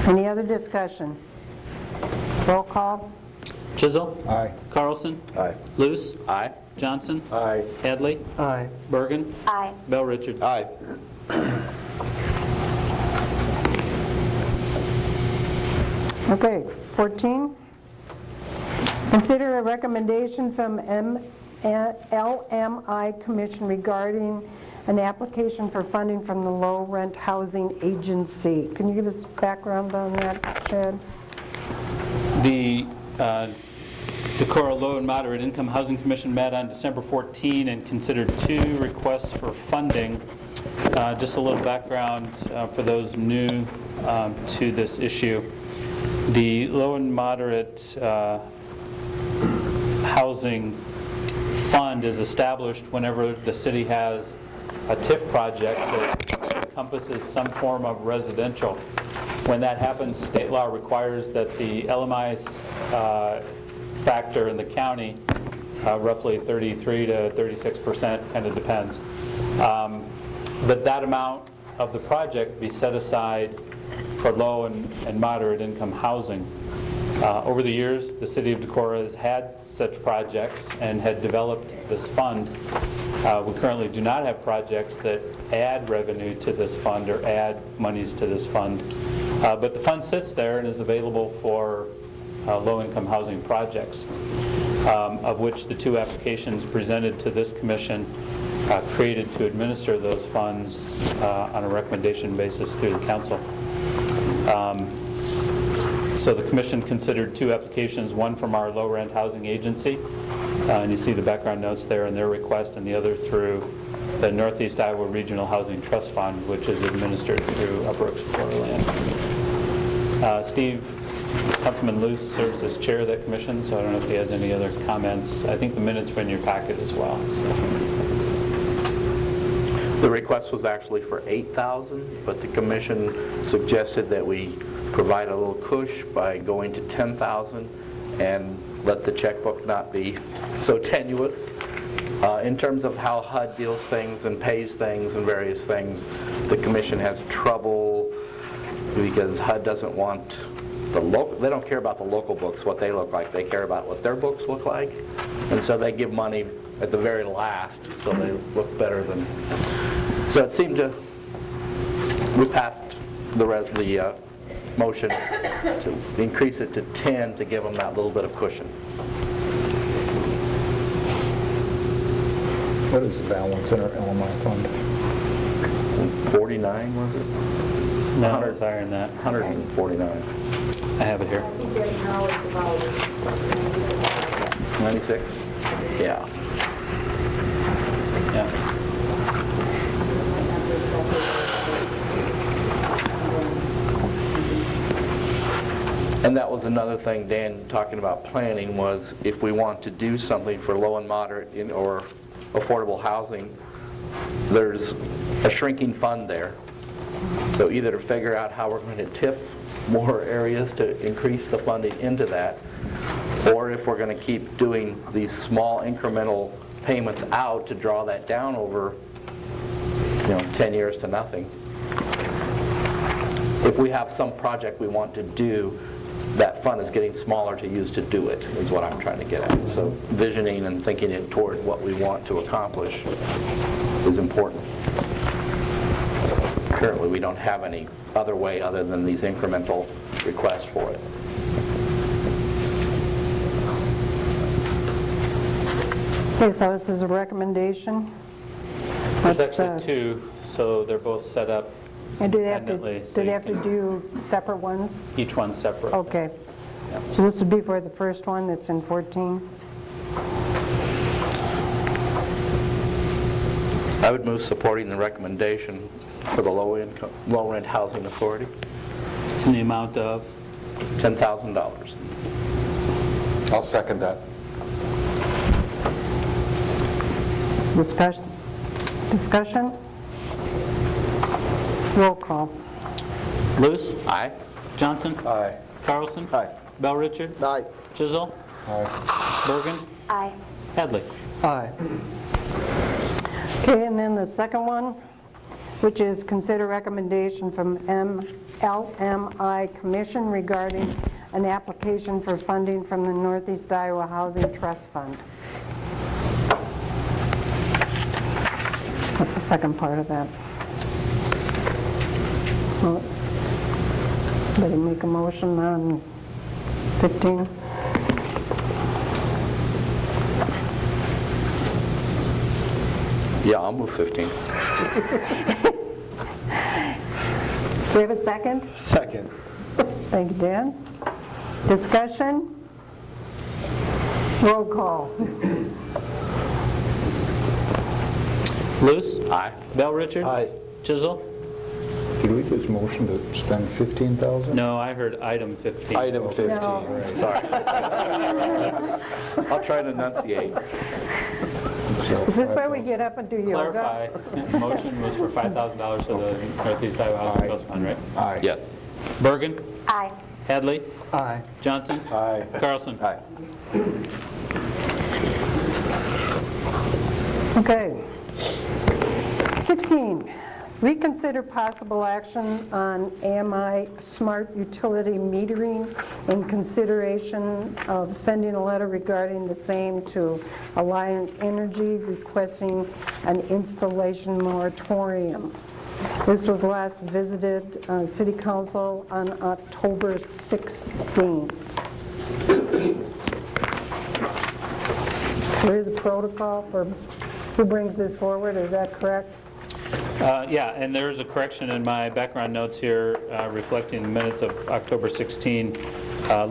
Any other discussion? Roll call. Chisel? Aye. Carlson? Aye. Luce? Aye. Johnson? Aye. Hadley? Aye. Bergen? Aye. Bell Richard? Aye. Okay, 14. Consider a recommendation from LMI Commission regarding an application for funding from the Low Rent Housing Agency. Can you give us background on that, Chad? The Decorah Low and Moderate Income Housing Commission met on December 14 and considered 2 requests for funding. Just a little background for those new to this issue. The Low and Moderate Housing Fund is established whenever the city has a TIF project that encompasses some form of residential. When that happens, state law requires that the LMI factor in the county, roughly 33 to 36%, kind of depends, but that amount of the project be set aside for low and moderate income housing. Over the years, the city of Decorah has had such projects and had developed this fund. We currently do not have projects that add revenue to this fund or add monies to this fund. But the fund sits there and is available for low-income housing projects, of which the 2 applications presented to this commission created to administer those funds on a recommendation basis through the council. So the commission considered 2 applications, one from our low rent housing agency, and you see the background notes there in their request, and the other through the Northeast Iowa Regional Housing Trust Fund, which is administered through Upper Explorer Land. Steve, Councilman Luce serves as chair of that commission, so I don't know if he has any other comments. I think the minutes were in your packet as well. So. The request was actually for $8,000, but the commission suggested that we provide a little push by going to $10,000 and let the checkbook not be so tenuous. In terms of how HUD deals things and pays things and various things, the commission has trouble because HUD doesn't want they don't care about the local books, what they look like. They care about what their books look like. And so they give money at the very last so they look better than. So it seemed to, we passed the motion to increase it to 10 to give them that little bit of cushion. What is the balance in our LMI fund? 49, was it? No, it's higher than that. 149. I have it here. I think right now it's about 96? Yeah. Yeah. And that was another thing, Dan, talking about planning, was if we want to do something for low and moderate or affordable housing, there's a shrinking fund there. So either to figure out how we're going to TIF more areas to increase the funding into that, or if we're going to keep doing these small incremental payments out to draw that down over 10 years to nothing. If we have some project we want to do, that fund is getting smaller to use to do it, is what I'm trying to get at. So visioning and thinking it toward what we want to accomplish is important. Currently, we don't have any other way other than these incremental requests for it. Okay, so this is a recommendation. There's What's actually the- two, so they're both set up And do they have independently. to, so do they you have to can- do separate ones? Each one's separate. Okay. Yeah. So this would be for the first one that's in 14? I would move supporting the recommendation for the low-rent housing authority, In the amount of? $10,000. I'll second that. Discussion? Discussion? Roll call. Luce? Aye. Johnson? Aye. Carlson? Aye. Bell Richard? Aye. Chisel? Aye. Bergen? Aye. Hadley? Aye. Okay, and then the second one, which is consider recommendation from LMI Commission regarding an application for funding from the Northeast Iowa Housing Trust Fund. What's the second part of that? Well, did he make a motion on 15? Yeah, I'll move 15. Do we have a second? Second. Thank you, Dan. Discussion? Roll call. Luce? Aye. Bell Richard? Aye. Chisel? Did we just motion to spend 15,000? No, I heard item 15. Item 15. No. Sorry. I'll try to enunciate. Is this where we get up and do yoga? Clarify, the motion was for $5,000 to the Northeast Iowa Housing Trust Fund, right? Aye. Yes. Bergen? Aye. Hadley? Aye. Johnson? Aye. Carlson? Aye. Okay. 16, reconsider possible action on AMI smart utility metering in consideration of sending a letter regarding the same to Alliant Energy requesting an installation moratorium. This was last visited City Council on October 16th. There is a protocol for who brings this forward, is that correct? Yeah, and there's a correction in my background notes here reflecting the minutes of October 16.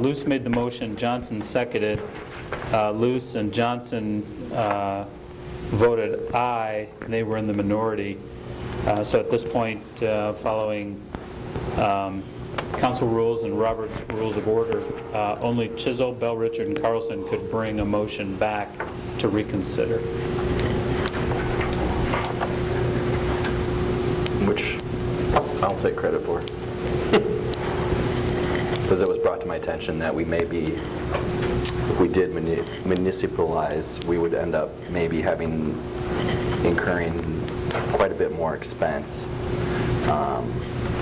Luce made the motion, Johnson seconded. Luce and Johnson voted aye, and they were in the minority. So at this point, following council rules and Robert's Rules of Order, only Chisel, Bell Richard, and Carlson could bring a motion back to reconsider. Which I'll take credit for. Because it was brought to my attention that we may be, if we did municipalize, we would end up maybe incurring quite a bit more expense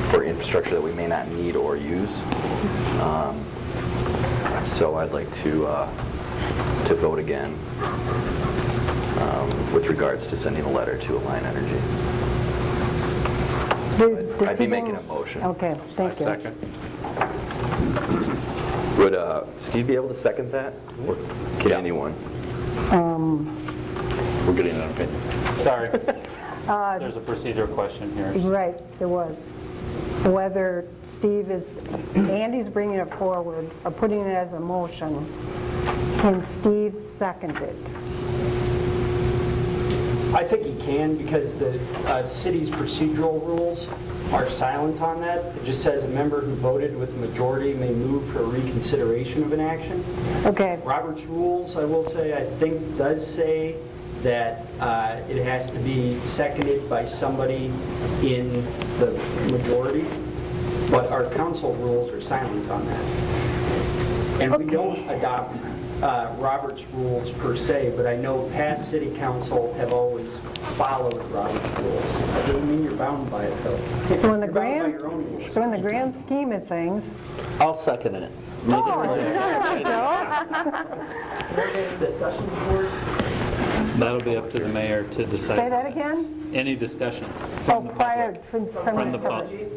for infrastructure that we may not need or use. So I'd like to vote again with regards to sending a letter to Alliant Energy. I'd be making a motion. Okay, thank you. Second. Would Steve be able to second that? Or can anyone? We're getting an opinion. Sorry. There's a procedural question here. Right, there was. Whether Andy's bringing it forward or putting it as a motion, can Steve second it? I think he can, because the city's procedural rules are silent on that. It just says a member who voted with majority may move for reconsideration of an action. Okay. Robert's rules, I will say, I think does say that it has to be seconded by somebody in the majority, but our council rules are silent on that. And we don't adopt Robert's rules per se, but I know past city council have always followed Robert's rules. That doesn't mean you're bound by it, though. So in the You're bound by your own rules. grand scheme of things, I'll second it. there you go. Discussion boards? That'll be up to the mayor to decide. Say that again? Any discussion Oh, prior from from the public.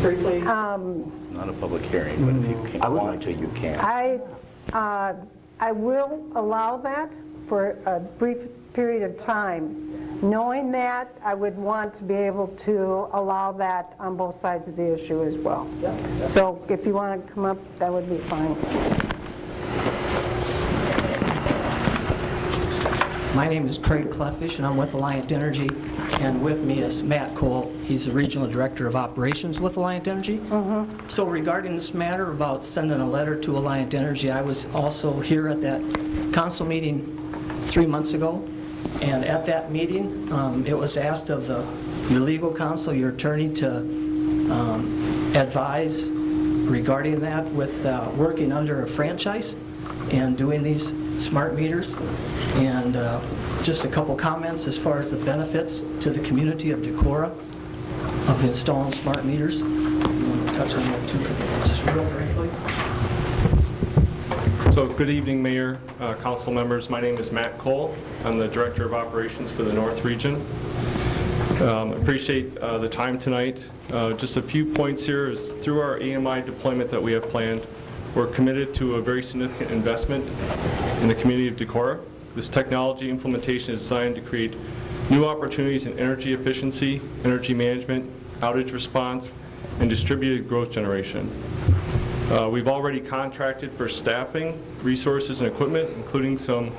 Briefly? It's not a public hearing, but if you want to, you can. I will allow that for a brief period of time. Knowing that, I would want to be able to allow that on both sides of the issue as well. So if you want to come up, that would be fine. My name is Craig Cleffish, and I'm with Alliant Energy. And with me is Matt Cole. He's the Regional Director of Operations with Alliant Energy. So regarding this matter about sending a letter to Alliant Energy, I was also here at that council meeting 3 months ago. And at that meeting, it was asked of your legal counsel, your attorney, to advise regarding that with working under a franchise and doing these smart meters. And just a couple comments as far as the benefits to the community of Decorah of installing smart meters. You want to touch on that too, just real briefly? So good evening, Mayor, council members. My name is Matt Cole. I'm the Director of Operations for the North Region. Appreciate the time tonight. Just a few points here is through our AMI deployment that we have planned, we're committed to a very significant investment in the community of Decorah. This technology implementation is designed to create new opportunities in energy efficiency, energy management, outage response, and distributed growth generation. We've already contracted for staffing, resources, and equipment, including some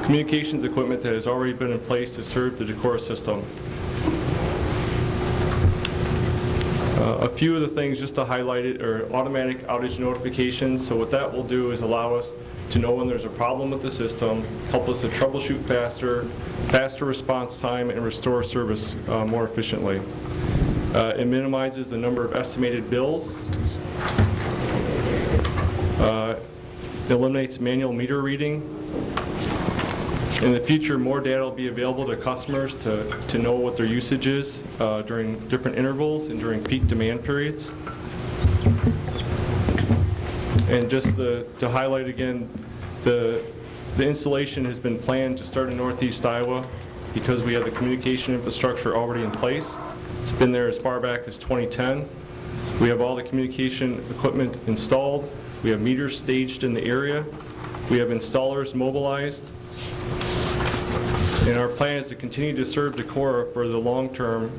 communications equipment that has already been in place to serve the Decorah system. A few of the things just to highlight it are automatic outage notifications. So what that will do is allow us to know when there's a problem with the system, help us to troubleshoot faster response time, and restore service more efficiently. It minimizes the number of estimated bills. Eliminates manual meter reading. In the future, more data will be available to customers to know what their usage is during different intervals and during peak demand periods. And just to highlight again, the installation has been planned to start in Northeast Iowa because we have the communication infrastructure already in place. It's been there as far back as 2010. We have all the communication equipment installed. We have meters staged in the area. We have installers mobilized. And our plan is to continue to serve Decorah for the long term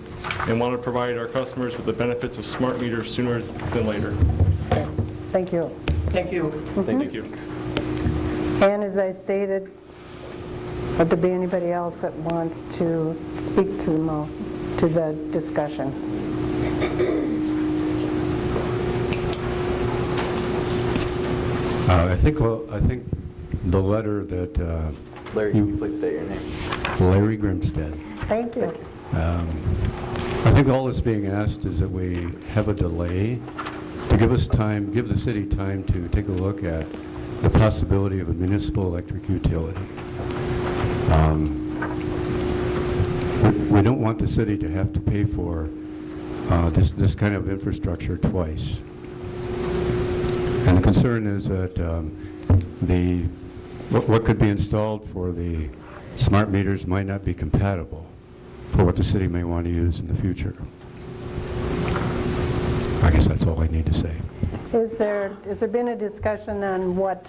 and want to provide our customers with the benefits of smart meters sooner than later. Thank you. Thank you. Thank you. And as I stated, would there be anybody else that wants to speak to the discussion? I think the letter that Larry, can you please state your name? Larry Grimstead. Thank you. I think all that's being asked is that we have a delay to give us time, give the city time to take a look at the possibility of a municipal electric utility. We don't want the city to have to pay for this kind of infrastructure twice. And the concern is that what could be installed for the smart meters might not be compatible for what the city may want to use in the future. I guess that's all I need to say. Has there been a discussion on what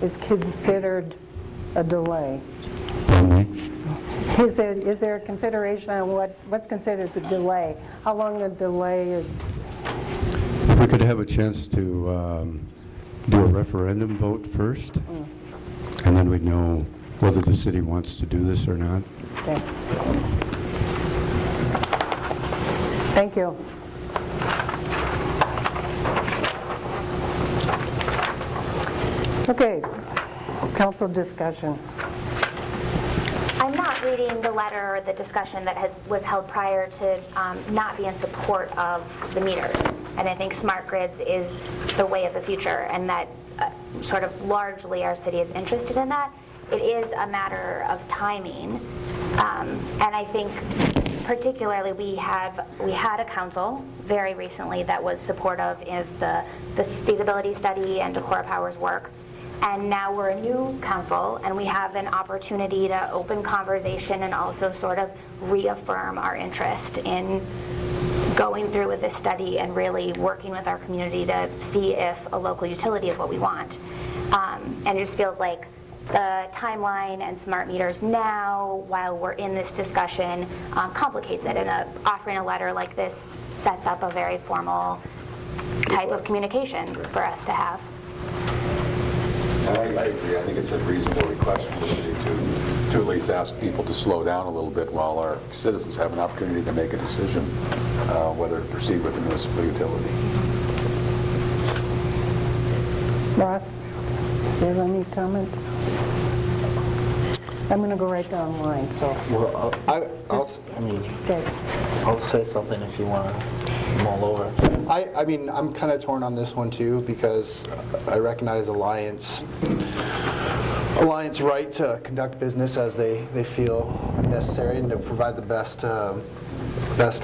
is considered a delay? Pardon me? Is there a consideration on what's considered the delay? How long a delay is? If we could have a chance to do a referendum vote first, and then we'd know whether the city wants to do this or not. Okay. Thank you. Okay, council discussion. I'm not reading the letter or the discussion that was held prior to not be in support of the meters. And I think smart grids is the way of the future, and that sort of largely our city is interested in that. It is a matter of timing. And I think particularly we had a council very recently that was supportive of the feasibility study and Decorah Power's work. And now we're a new council, and we have an opportunity to open conversation and also sort of reaffirm our interest in going through with this study and really working with our community to see if a local utility is what we want. And it just feels like the timeline and smart meters now, while we're in this discussion, complicates it. And offering a letter like this sets up a very formal type of communication for us to have. I agree. I think it's a reasonable request from the city to at least ask people to slow down a little bit while our citizens have an opportunity to make a decision whether to proceed with the municipal utility. Ross, do you have any comments? I'm going to go right down the line, so. Well, I'll say something if you want to mull over. I mean, I'm kind of torn on this one too, because I recognize Alliance right to conduct business as they feel necessary and to provide the best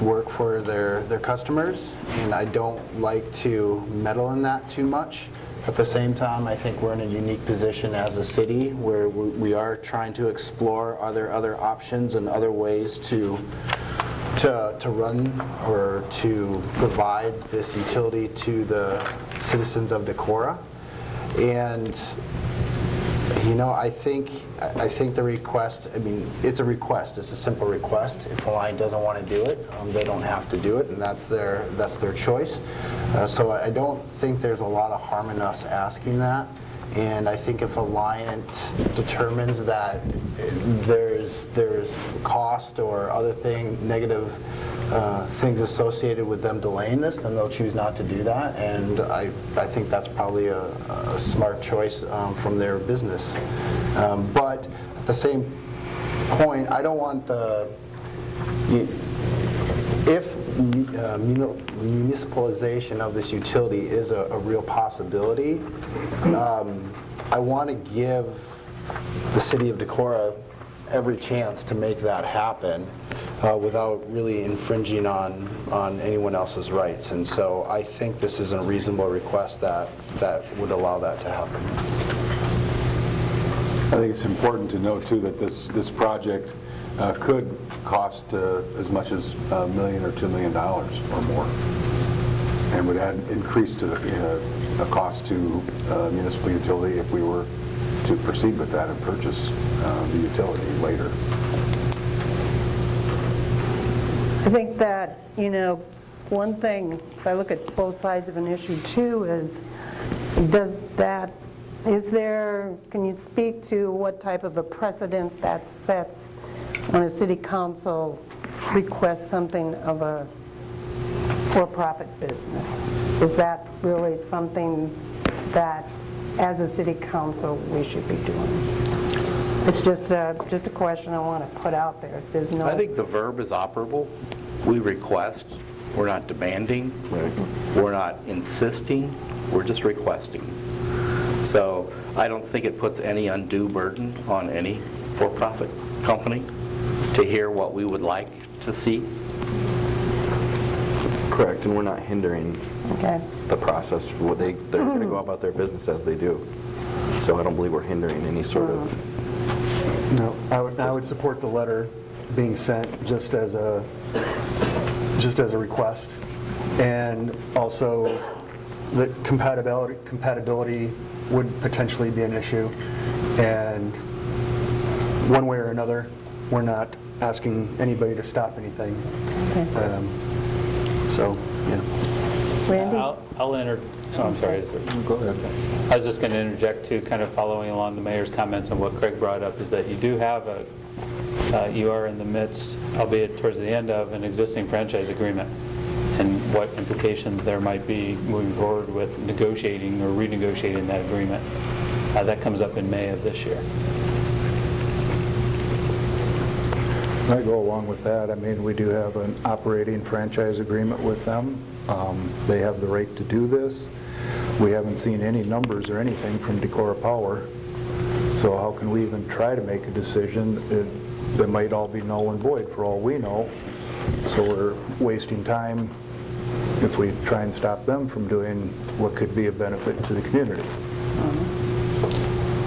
work for their customers, and I don't like to meddle in that too much. At the same time, I think we're in a unique position as a city where we are trying to explore other options and other ways to run or to provide this utility to the citizens of Decorah. And you know, I think the request, I mean, it's a request. It's a simple request. If a line doesn't want to do it, they don't have to do it, and that's their choice. So I don't think there's a lot of harm in us asking that. And I think if Alliant determines that there's cost or other negative things associated with them delaying this, then they'll choose not to do that. And I think that's probably a smart choice from their business. But at the same point, I don't want if municipalization of this utility is a real possibility, I want to give the city of Decorah every chance to make that happen without really infringing on anyone else's rights. And so I think this is a reasonable request that would allow that to happen. I think it's important to note too that this project could cost as much as $1 million or $2 million or more, and would add increase to the cost to municipal utility if we were to proceed with that and purchase the utility later. I think that, you know, one thing, if I look at both sides of an issue too, is can you speak to what type of a precedence that sets when a city council requests something of a for-profit business? Is that really something that, as a city council, we should be doing? It's just a question I want to put out there. There's no. I think the verb is operable. We request. We're not demanding. We're not insisting. We're just requesting. So I don't think it puts any undue burden on any for-profit company to hear what we would like to see. Correct, and we're not hindering the process. They're going to go about their business as they do. So I don't believe we're hindering any sort of... No, I would support the letter being sent just as a request, and also the compatibility would potentially be an issue, and one way or another, we're not asking anybody to stop anything. So, yeah. Randy? I'll enter. Oh, I'm sorry. Go ahead. I was just going to interject too, kind of following along the mayor's comments and what Craig brought up, is that you do have you are in the midst, albeit towards the end of, an existing franchise agreement, and what implications there might be moving forward with negotiating or renegotiating that agreement. That comes up in May of this year. I go along with that. I mean, we do have an operating franchise agreement with them. They have the right to do this. We haven't seen any numbers or anything from Decorah Power. So how can we even try to make a decision? They might all be null and void for all we know. So we're wasting time if we try and stop them from doing what could be a benefit to the community.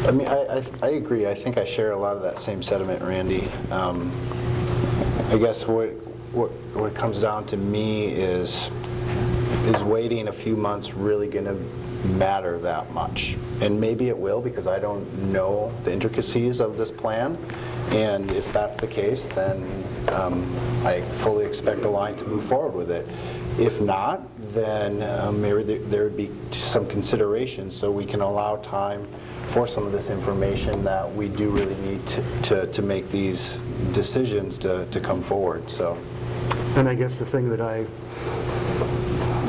I mean, I agree. I think I share a lot of that same sentiment, Randy. I guess what it comes down to me is waiting a few months really going to matter that much? And maybe it will, because I don't know the intricacies of this plan. And if that's the case, then I fully expect the line to move forward with it. If not, then maybe there would be some consideration so we can allow time for some of this information that we do really need to make these decisions to come forward. So, and I guess the thing that I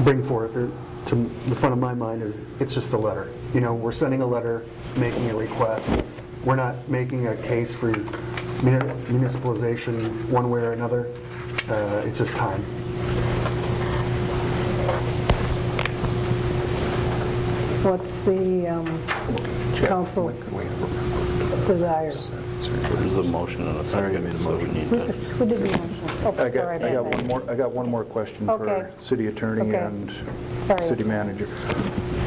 bring forth to the front of my mind is it's just a letter. You know, we're sending a letter, making a request. We're not making a case for municipalization one way or another. It's just time. What's the council's desire? There's a motion and a second, so we need to... Who did the motion? Oh, sorry. I got one more question for city attorney and city manager.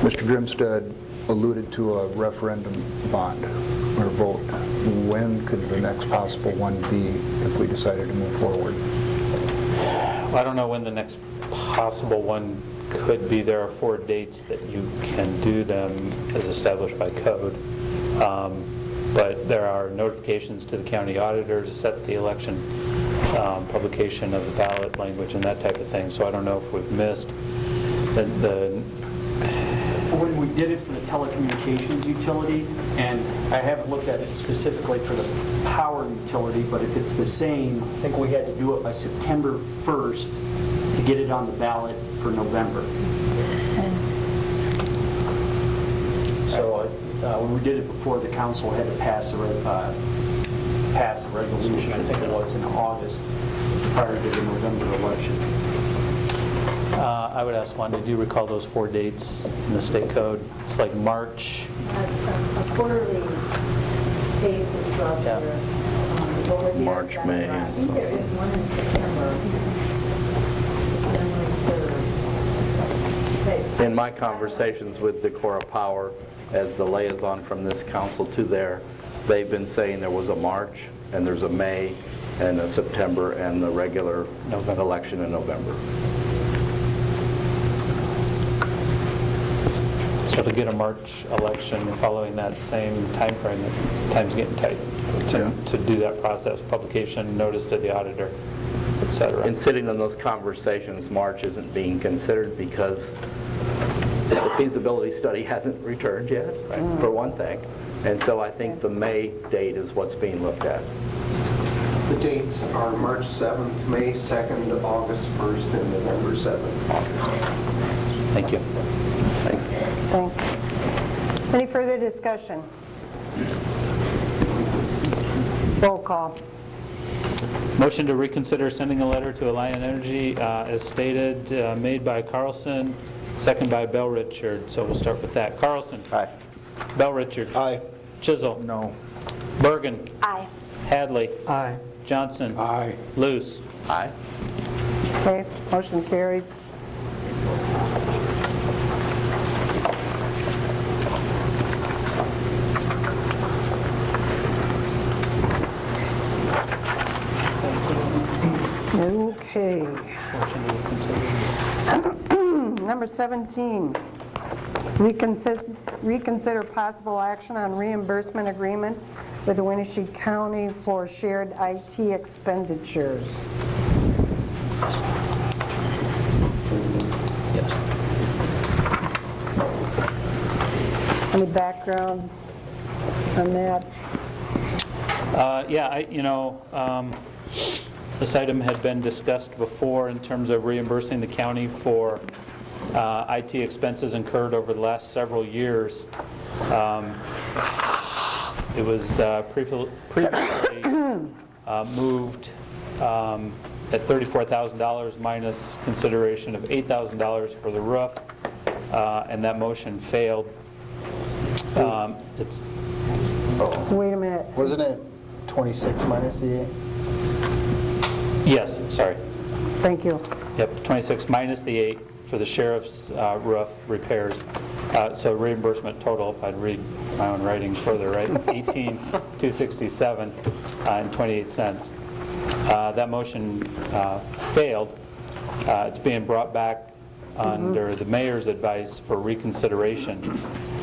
Mr. Grimstead alluded to a referendum bond or vote. When could the next possible one be if we decided to move forward? Well, I don't know when the next possible one could be. There are 4 dates that you can do them as established by code. But there are notifications to the county auditor to set the election, publication of the ballot language and that type of thing. So I don't know if we've missed when we did it for the telecommunications utility, and I haven't looked at it specifically for the power utility, but if it's the same, I think we had to do it by September 1st to get it on the ballot for November. So when we did it before, the council had to pass a resolution, I think it was in August, prior to the November election. I would ask Wanda, do you recall those 4 dates in the state code? It's like March. A quarterly basis structure. March, May. I think there is one in September. In my conversations with Decorah Power, as the liaison from this council to there, they've been saying there was a March, and there's a May, and a September, and the regular election in November. So to get a March election following that same time frame, time's getting tight to do that process, publication, notice to the auditor, et cetera. And sitting in those conversations, March isn't being considered because the feasibility study hasn't returned yet, for one thing. And so I think the May date is what's being looked at. The dates are March 7th, May 2nd, August 1st, and November 7th. Thank you. Thanks. Thank you. Any further discussion? Roll call. Motion to reconsider sending a letter to Alliant Energy as stated, made by Carlson, second by Bell Richard. So we'll start with that. Carlson. Aye. Bell Richard. Aye. Chisel. No. Bergen. Aye. Hadley. Aye. Johnson. Aye. Luce. Aye. Okay, motion carries. Okay. Number 17, reconsider possible action on reimbursement agreement with Winnebago County for shared IT expenditures. Yes. Any background on that? Yeah, this item had been discussed before in terms of reimbursing the county for IT expenses incurred over the last several years. It was previously moved at $34,000 minus consideration of $8,000 for the roof, and that motion failed. Wait a minute. Wasn't it 26 minus the 8? Yes, sorry. Thank you. Yep, 26 minus the 8 for the sheriff's roof repairs. So reimbursement total, if I'd read my own writing further, right? $18,267 and 28 cents. That motion failed. It's being brought back under the mayor's advice for reconsideration.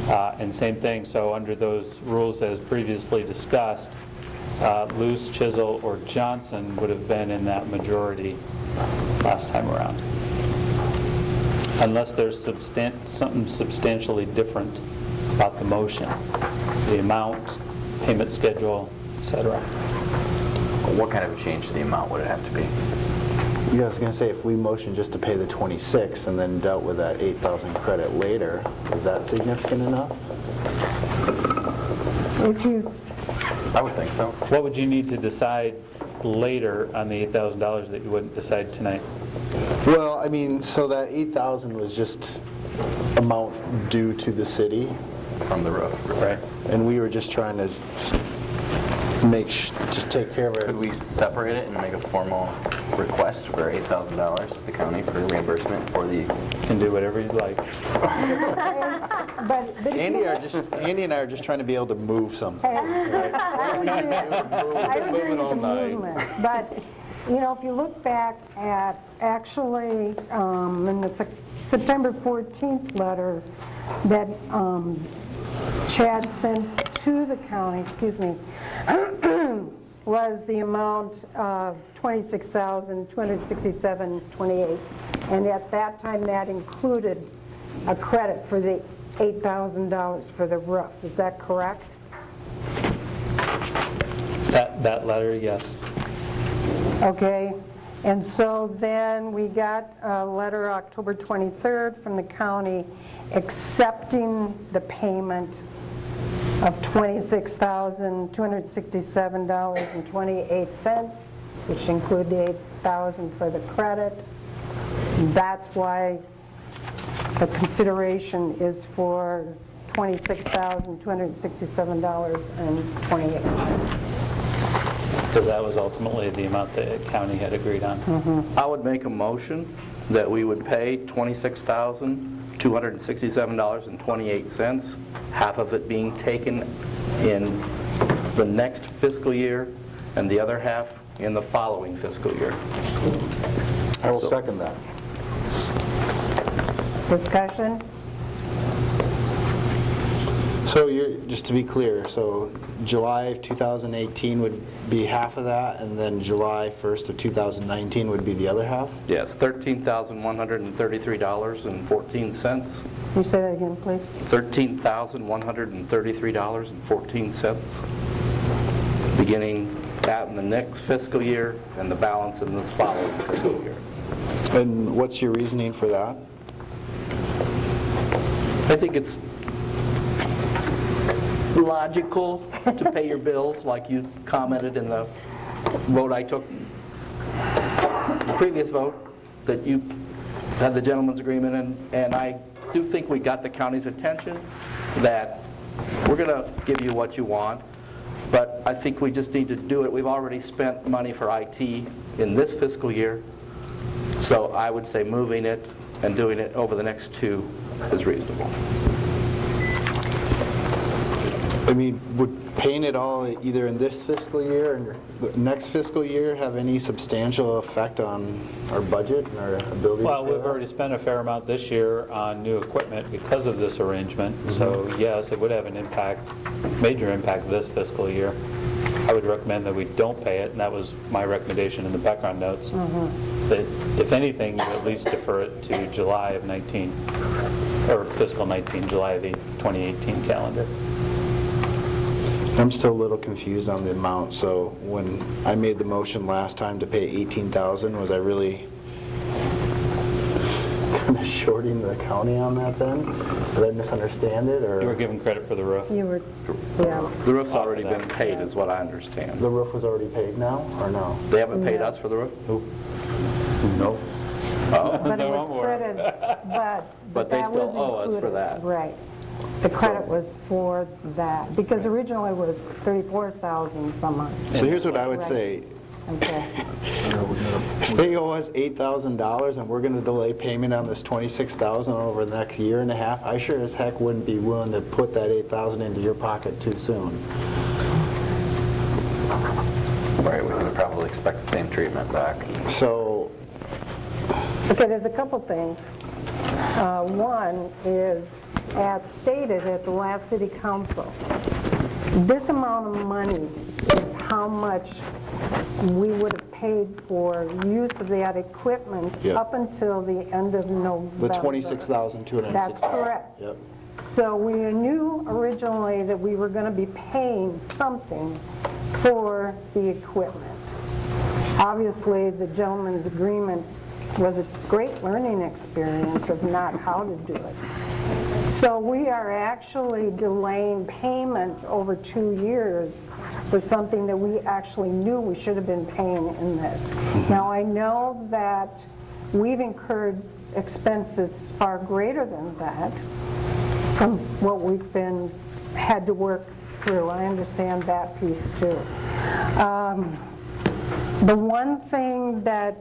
And same thing, so under those rules as previously discussed, Luce, Chisel, or Johnson would have been in that majority last time around. Unless there's something substantially different about the motion, the amount, payment schedule, etc. What kind of a change to the amount would it have to be? Yeah, I was going to say, if we motioned just to pay the 26 and then dealt with that 8,000 credit later, is that significant enough? I would think so. What would you need to decide later on the $8,000 that you wouldn't decide tonight? Well, I mean, so that 8,000 was just amount due to the city from the roof, right? And we were just trying to just take care of it. Could we separate it and make a formal request for $8,000 to the county for reimbursement for the? You can do whatever you'd like. But Andy and I are just trying to be able to move something. I would agree with the movement, but if you look back at actually in the September 14th letter that Chad sent to the county, was the amount of $26,267.28, and at that time that included a credit for the $8,000 for the roof. Is that correct? That letter, yes. Okay, and so then we got a letter October 23rd from the county accepting the payment of $26,267.28, which include the $8,000 for the credit. That's why the consideration is for $26,267.28. Because that was ultimately the amount the county had agreed on. I would make a motion that we would pay $26,267.28, half of it being taken in the next fiscal year and the other half in the following fiscal year. I will second that. Discussion? So just to be clear, so July of 2018 would be half of that, and then July 1st of 2019 would be the other half? Yes, $13,133.14. Can you say that again, please? $13,133.14, beginning out in the next fiscal year and the balance in the following fiscal year. And what's your reasoning for that? I think it's logical to pay your bills, like you commented in the vote I took, the previous vote, that you had the gentleman's agreement, and I do think we got the county's attention that we're going to give you what you want, but I think we just need to do it. We've already spent money for IT in this fiscal year, so I would say moving it and doing it over the next two is reasonable. I mean, would paying it all either in this fiscal year or the next fiscal year have any substantial effect on our budget and our ability Well, to pay we've already spent a fair amount this year on new equipment because of this arrangement, Mm-hmm. so yes, it would have an impact, major impact this fiscal year. I would recommend that we don't pay it, and that was my recommendation in the background notes, that if anything, you at least defer it to July of 19, or fiscal 19, July of the 2018 calendar. I'm still a little confused on the amount, so when I made the motion last time to pay $18,000, was I really kind of shorting the county on that then? Did I misunderstand it, or? You were given credit for the roof. You were, yeah. The roof's already been paid, is what I understand. The roof was already paid now, or no? They haven't paid us for the roof? No. Oh. But it was credited, But they that still was owe us for included. that. Right. The credit was for that, because originally it was 34,000 some odd. So here's what I would Right. say. Okay. If they owe us $8,000 and we're going to delay payment on this $26,000 over the next year and a half, I sure as heck wouldn't be willing to put that $8,000 into your pocket too soon. Right, we would probably expect the same treatment back. So, Okay, there's a couple things. One is, as stated at the last city council, this amount of money is how much we would have paid for use of that equipment Yep. up until the end of November. the $26,260. That's correct. Yep. So we knew originally that we were going to be paying something for the equipment. Obviously, the gentleman's agreement was a great learning experience of not how to do it. So we are actually delaying payment over 2 years for something that we actually knew we should have been paying in this. Now, I know that we've incurred expenses far greater than that from what we've had to work through. I understand that piece too. The one thing that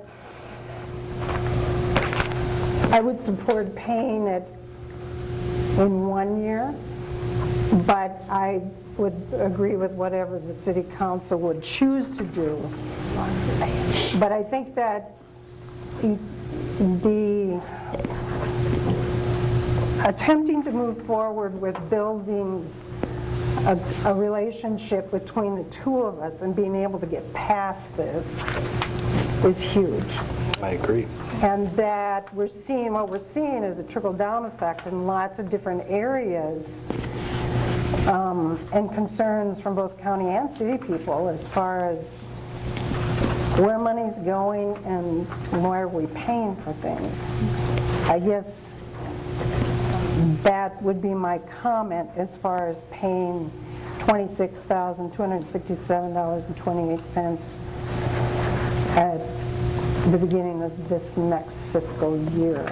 I would support paying it in 1 year, but I would agree with whatever the city council would choose to do. But I think that the attempting to move forward with building a relationship between the two of us and being able to get past this is huge. I agree. And that what we're seeing is a trickle-down effect in lots of different areas, and concerns from both county and city people as far as where money's going and where we paying for things. I guess that would be my comment as far as paying $26,267.28 at the beginning of this next fiscal year.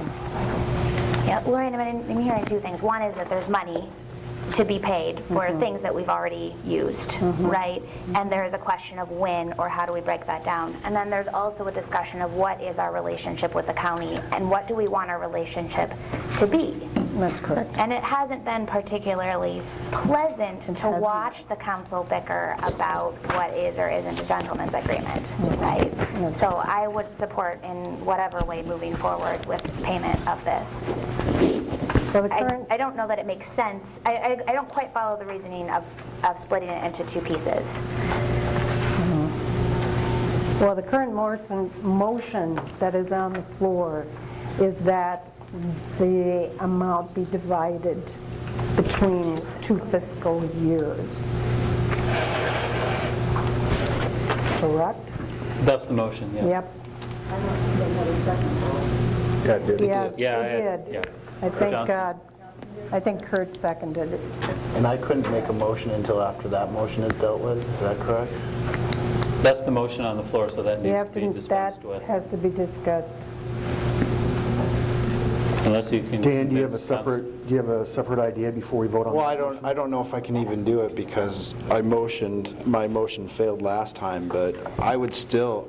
Yeah, Lorraine, I'm hearing two things. One is that there's money to be paid for things that we've already used, right? And there's a question of when or how do we break that down. And then there's also a discussion of what is our relationship with the county and what do we want our relationship to be. That's correct. And it hasn't been particularly pleasant to watch the council bicker about what is or isn't a gentleman's agreement, right? So I would support in whatever way moving forward with payment of this. I don't know that it makes sense. I don't quite follow the reasoning of splitting it into two pieces. Well, the current motion that is on the floor is that the amount be divided between 2 fiscal years. Correct? That's the motion, yes. Yep. Yeah, it did. Yes, Yeah, it did. I think Kurt seconded it. And I couldn't make a motion until after that motion is dealt with, is that correct? That's the motion on the floor, so that You needs have to be to, dispensed that with. has to be discussed. Unless you can Dan, do you have a convince separate idea before we vote on Well, that? I don't know if I can even do it because my motion failed last time, but I still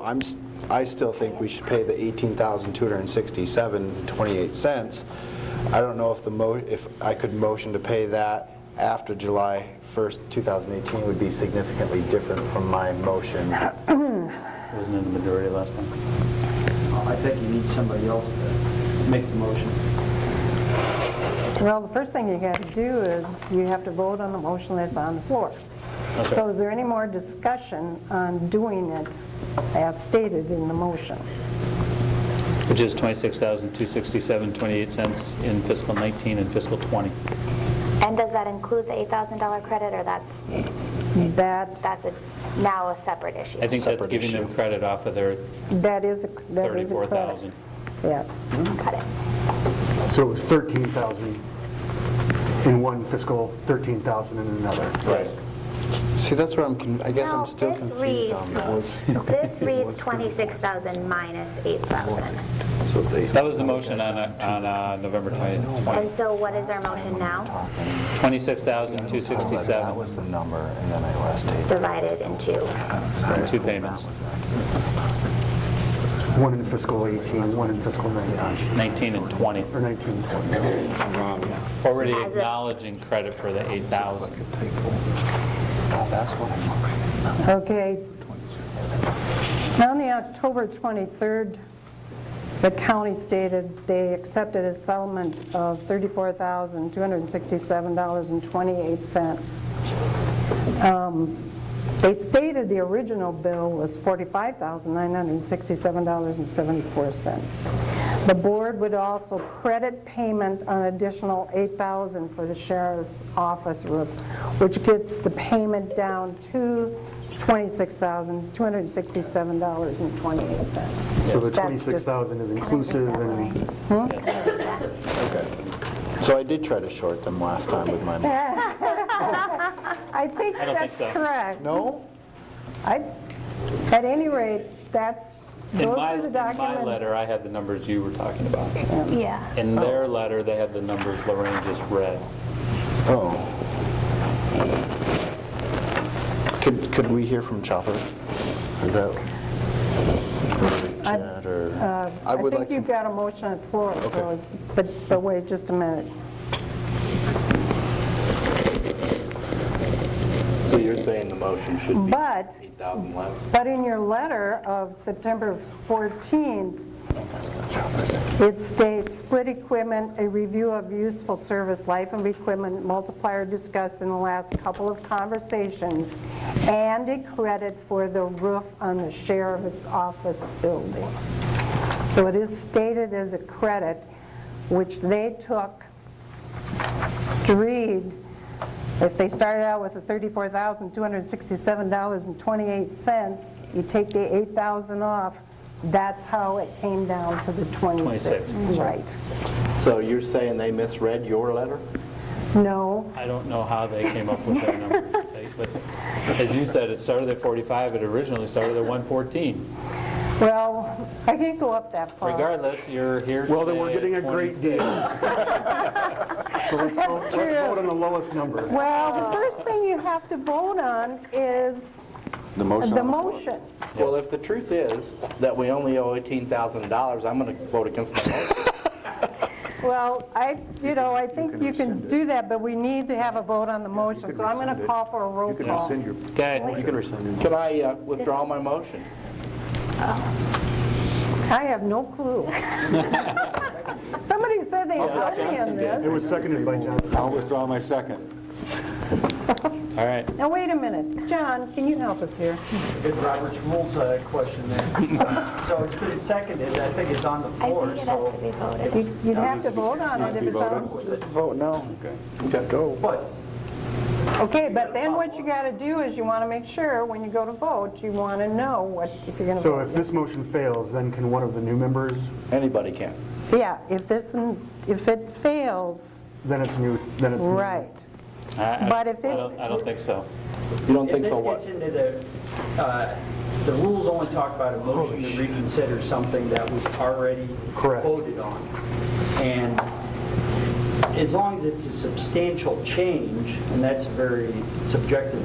think we should pay the $18,267.28. I don't know if I could motion to pay that after July 1st, 2018 would be significantly different from my motion. Wasn't in the majority last time. I think you need somebody else to make the motion. Well, the first thing you have to do is you have to vote on the motion that's on the floor. Okay. So is there any more discussion on doing it as stated in the motion? Which is $26,267.28 in fiscal 19 and fiscal 20. And does that include the $8,000 credit, or that's now a separate issue? I think that's giving them credit off of their That is a credit. $34,000. Yeah. Got it. So it was 13,000 in one fiscal, 13,000 in another. Right. See, that's where I guess No, I'm still this confused on reads- that. This reads 26,000 minus 8,000. That was the motion on November 20th. And so what is our motion now? $26,267. That was the number, and then I last taped. Divided in two. Two payments. One in fiscal 18, one in fiscal 19. 19 and 20. Or 19. Already acknowledging credit for the 8,000. That's what I'm Okay. On the October 23rd, the county stated they accepted a settlement of $34,267.28. They stated the original bill was $45,967.74. The board would also credit payment on additional $8,000 for the sheriff's office roof, which gets the payment down to $26,267.28. So the 26,000 is inclusive and... So I did try to short them last time with my motion. I think I don't think that's so. correct. No? At any rate, those are the In documents. my letter, I had the numbers you were talking about. Yeah. In their letter, they had the numbers Lorraine just read. Oh. Could we hear from Chopper? Is that... Chat, or... I would think like you've some... got a motion on the floor, Okay. so, but wait just a minute. So you're saying the motion should be But 8,000 less? But in your letter of September 14th, it states, split equipment, a review of useful service, life of equipment, multiplier discussed in the last couple of conversations, and a credit for the roof on the sheriff's office building. So it is stated as a credit, which they took to read. If they started out with a $34,267.28, you take the $8,000 off, that's how it came down to the 26. Right. So you're saying they misread your letter? No. I don't know how they came up with that number. But as you said, it started at 45, it originally started at 114. Well, I can't go up that far. Regardless, you're here today. Well, then we're getting a great deal. So let's vote on the lowest number. Well, the first thing you have to vote on is The motion? the motion. Well, if the truth is that we only owe $18,000, I'm going to vote against my motion. Well, I think you can do that, but we need to have a vote on the motion, so I'm going to call for a roll call. Okay. You can rescind it. Can I withdraw my motion? I have no clue. Somebody said they helped me on It this. was seconded by Johnson. I'll withdraw my second. All right. Now, wait a minute. John, can you help us here? Good Robert's Rules question there. So it's been seconded, I think it's on the I floor, think it has so. to be voted. You'd have to vote on it if it's on. Just vote no. Okay. Go. But Okay, but then what you got to do is you want to make sure when you go to vote, you want to know if you're going to So vote. if this motion fails, then can one of the new members, Anybody can. Yeah, if it fails, then it's new, right. But if it- I don't think so. You don't think so, If what? this gets into the rules only talk about a motion to reconsider something that was already voted on. And as long as it's a substantial change, and that's very subjective.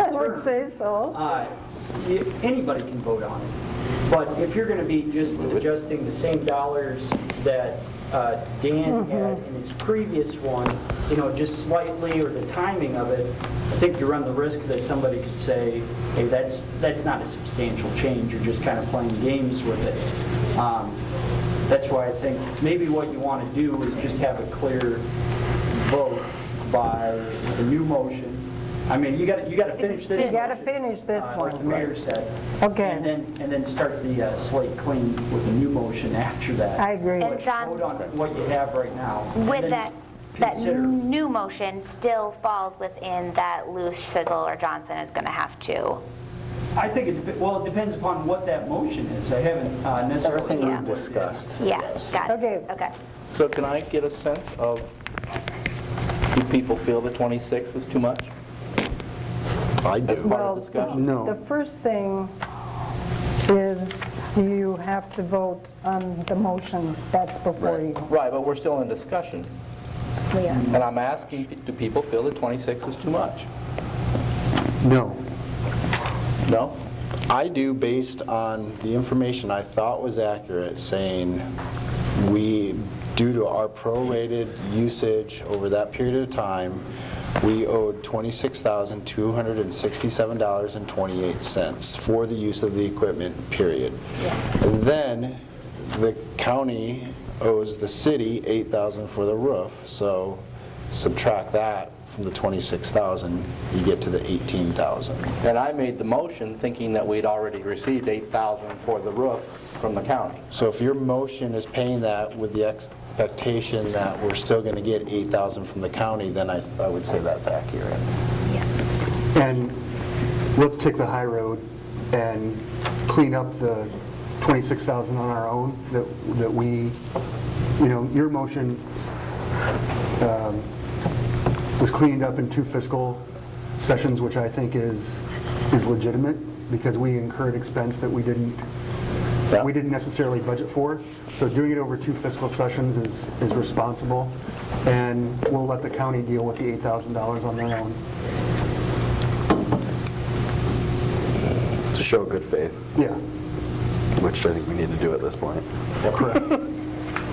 I would say so. Anybody can vote on it. But if you're going to be just adjusting the same dollars that Dan had in his previous one, just slightly, or the timing of it, I think you run the risk that somebody could say, hey, that's not a substantial change, you're just kind of playing games with it. That's why I think maybe what you want to do is just have a clear vote by the new motion. I mean, you got to finish this. You got to finish this one. Like the mayor said. Okay. And then start the slate clean with a new motion after that. I agree. And John, vote on what you have right now. with that consider. new motion still falls within that Luce, Shizzle, or Johnson is going to have to. I think it depends upon what that motion is. I haven't necessarily. Everything Yeah. we've discussed. Yeah, got it. Okay. Okay. So can I get a sense of, do people feel the 26 is too much? I do. As part of discussion? The first thing is you have to vote on the motion that's before you. Right, but we're still in discussion. Yeah. And I'm asking, do people feel that 26 is too much? No. No? I do, based on the information I thought was accurate, saying we, due to our prorated usage over that period of time, we owed $26,267.28 for the use of the equipment, period. And then the county owes the city $8,000 for the roof, so subtract that from the 26,000, you get to the 18,000. And I made the motion thinking that we'd already received 8,000 for the roof from the county. So if your motion is paying that with the expectation that we're still going to get 8,000 from the county, then I would say that's accurate. And let's take the high road and clean up the 26,000 on our own that we, your motion was cleaned up in 2 fiscal sessions, which I think is legitimate because we incurred expense that we didn't necessarily budget for. So doing it over 2 fiscal sessions is responsible, and we'll let the county deal with the $8,000 on their own. To show good faith. Yeah. Which I think we need to do at this point. Correct.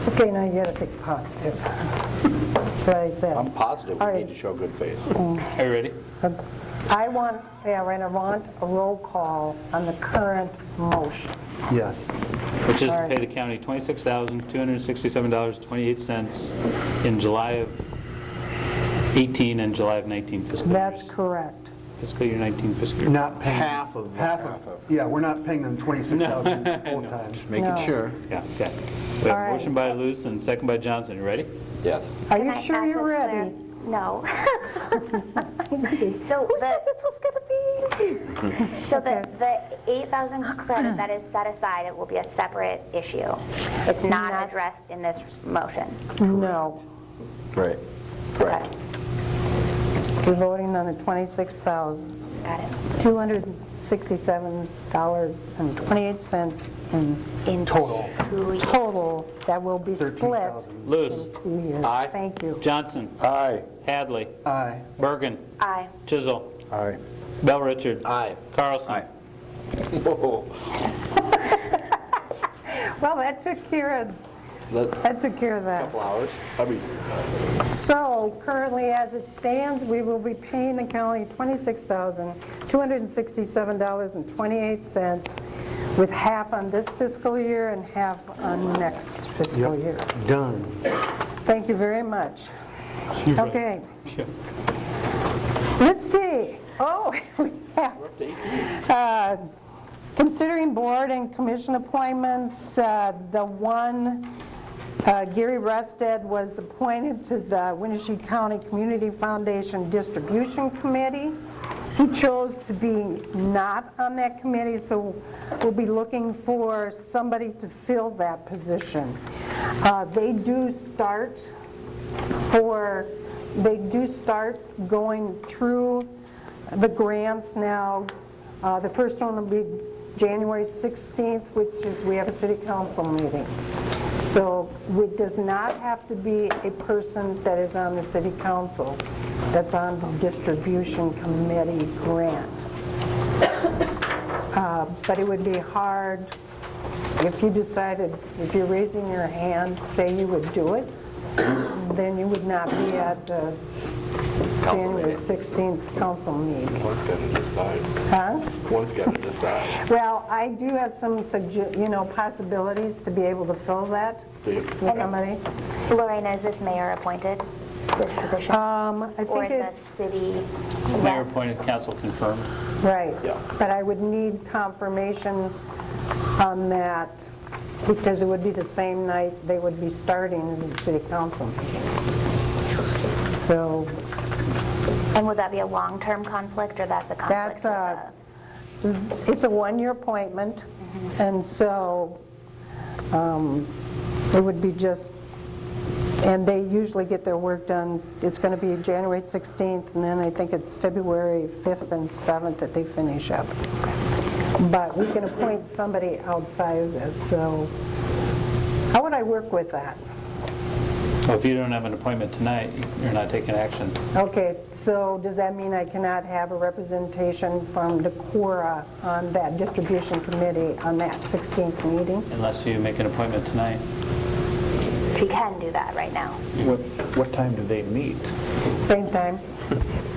Okay, now you got to think positive. That's what I said. I'm positive All we right. need to show good faith. Are you ready? I want a roll call on the current motion. Yes. Which is All to right. pay the county $26,267.28 in July of 18 and July of 19 fiscal years. That's correct. Fiscal year 19, fiscal year. Not paying. Half of. Yeah, we're not paying them 26,000 both times. Just making sure. Yeah, okay. We All have a right. motion by Luce and second by Johnson. You ready? Yes. Are Can you I sure ask you're a ready? No. So Who said this was going to be easy? So the 8,000 credit that is set aside, it will be a separate issue. It's not addressed in this motion. No. Right. Okay, We're voting on the $26,267.28 got it. in Total. total that will be split 13,000. Luce. in 2 years. Aye. Thank you. Johnson. Aye. Hadley. Aye. Bergen. Aye. Chisel. Aye. Bell Richard. Aye. Carlson. Whoa. Well, that took care of that. Couple hours. So currently, as it stands, we will be paying the county $26,267.28, with half on this fiscal year and half on next fiscal year. Done. Thank you very much. Okay. Let's see. Oh, we have considering board and commission appointments, the one, Gary Rusted was appointed to the Winnebago County Community Foundation Distribution Committee. He chose to be not on that committee, so we'll be looking for somebody to fill that position. They do start going through the grants now. The first one will be January 16th, which is we have a city council meeting. So it does not have to be a person that is on the city council that's on the distribution committee grant. But it would be hard if you decided, if you're raising your hand, say you would do it, then you would not be at the January 16th council meeting. One's got to decide. Huh? One's got to decide. Well, I do have some, possibilities to be able to fill that with somebody. Lorraine, is this mayor appointed, this position? I Or think is a it's, city Mayor rep? appointed, council confirmed. right, but I would need confirmation on that, because it would be the same night they would be starting as a city council meeting. So, And would that be a long-term conflict, or that's a conflict? it's a one-year appointment, and so it would be just, and they usually get their work done, it's going to be January 16th, and then I think it's February 5th and 7th that they finish up. But we can appoint somebody outside of this, so how would I work with that? Well, if you don't have an appointment tonight, you're not taking action. Okay, so does that mean I cannot have a representation from Decorah on that distribution committee on that 16th meeting? Unless you make an appointment tonight. She can do that right now. What time do they meet? Same time,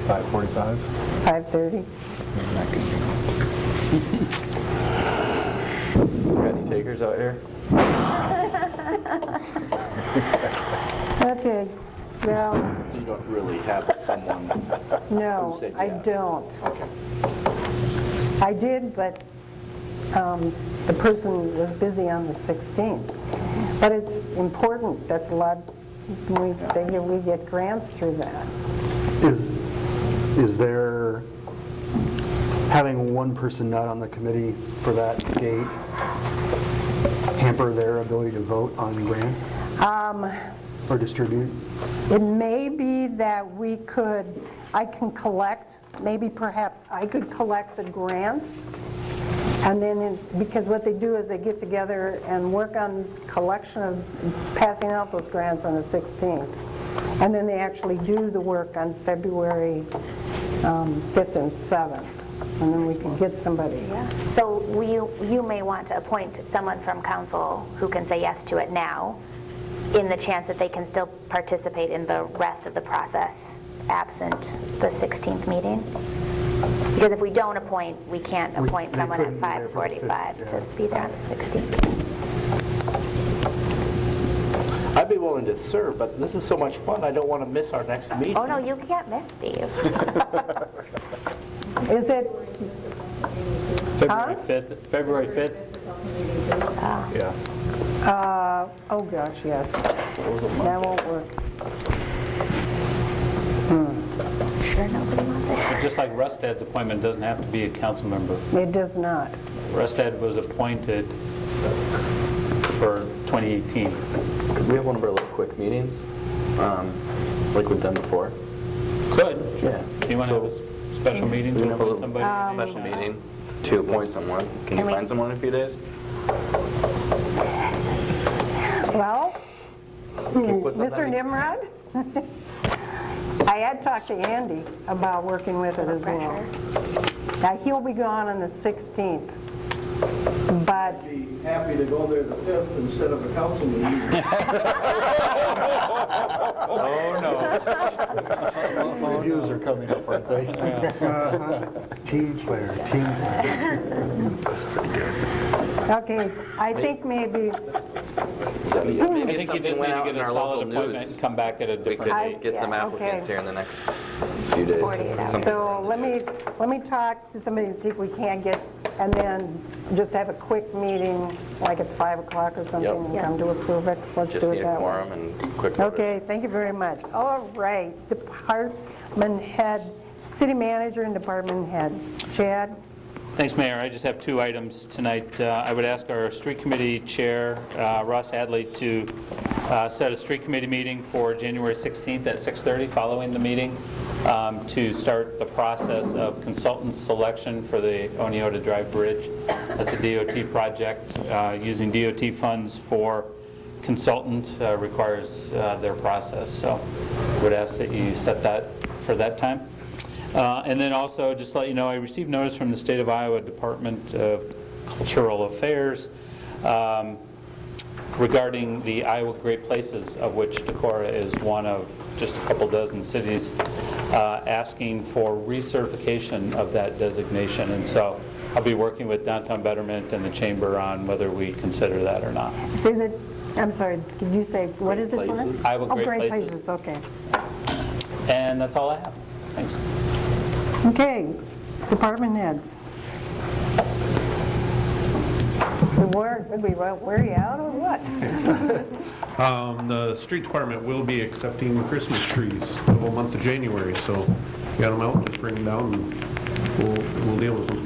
5:45? 5:30. Got any takers out here? Okay, well, So you don't really have someone no, who said I yes? don't. Okay. I did, but the person was busy on the 16th. But it's important, that's a lot, we get grants through that. Is there, having one person not on the committee for that date, hamper their ability to vote on grants or distribute? It may be that I can collect, maybe perhaps I could collect the grants, and then, because what they do is they get together and work on collection of, passing out those grants on the 16th. And then they actually do the work on February 5th and 7th. And then we can get somebody. So you may want to appoint someone from council who can say yes to it now, in the chance that they can still participate in the rest of the process absent the 16th meeting? Because if we don't appoint, we can't appoint someone at 5:45 to be there on the 16th. I'd be willing to serve, but this is so much fun, I don't want to miss our next meeting. Oh, no, you can't miss, Steve. Is it? February 5th. February 5th? Yeah. Oh gosh, yes. That won't work. Sure nobody wants it. Just like Rustad's appointment doesn't have to be a council member. It does not. Rustad was appointed for 2018. Could we have one of our little quick meetings, like we've done before? Could. Yeah. Do you want to have a special meeting We to can have a appoint somebody? special meeting to appoint someone. Can you And we- find someone in a few days? Well, What's up, Mr. Andy? Nimrod? I had talked to Andy about working with it as well. Now, he'll be gone on the 16th, but... Be happy to go there the 5th instead of a council meeting. Oh, no. Reviews are coming up, aren't they? Team player. Okay, I think maybe... I think you just need to get a solid appointment and come back at a different date. Get some applicants okay. here in the next few days. 48 hours. So let me talk to somebody and see if we can't get, and then just have a quick meeting, like at 5 o'clock or something, Yep. and come to approve it. Let's Just do need it a that way. quorum and quick vote. Okay, thank you very much. All right, department head, city manager and department heads. Chad? Thanks, Mayor. I just have two items tonight. I would ask our street committee chair, Ross Hadley, to set a street committee meeting for January 16th at 6:30 following the meeting to start the process of consultant selection for the Oneota Drive Bridge. That's a DOT project. Using DOT funds for consultant requires their process. So I would ask that you set that for that time. And then also, just to let you know, I received notice from the State of Iowa Department of Cultural Affairs regarding the Iowa Great Places, of which Decorah is one of just a couple dozen cities, asking for recertification of that designation. And so I'll be working with Downtown Betterment and the Chamber on whether we consider that or not. Say that, I'm sorry, could you say, what is it? Places. Iowa Great Great Places. Places, okay. And that's all I have. Thanks. Okay, department heads. Where are you out or what? The street department will be accepting Christmas trees the whole month of January, so you got them out, just bring them down and we'll deal with them.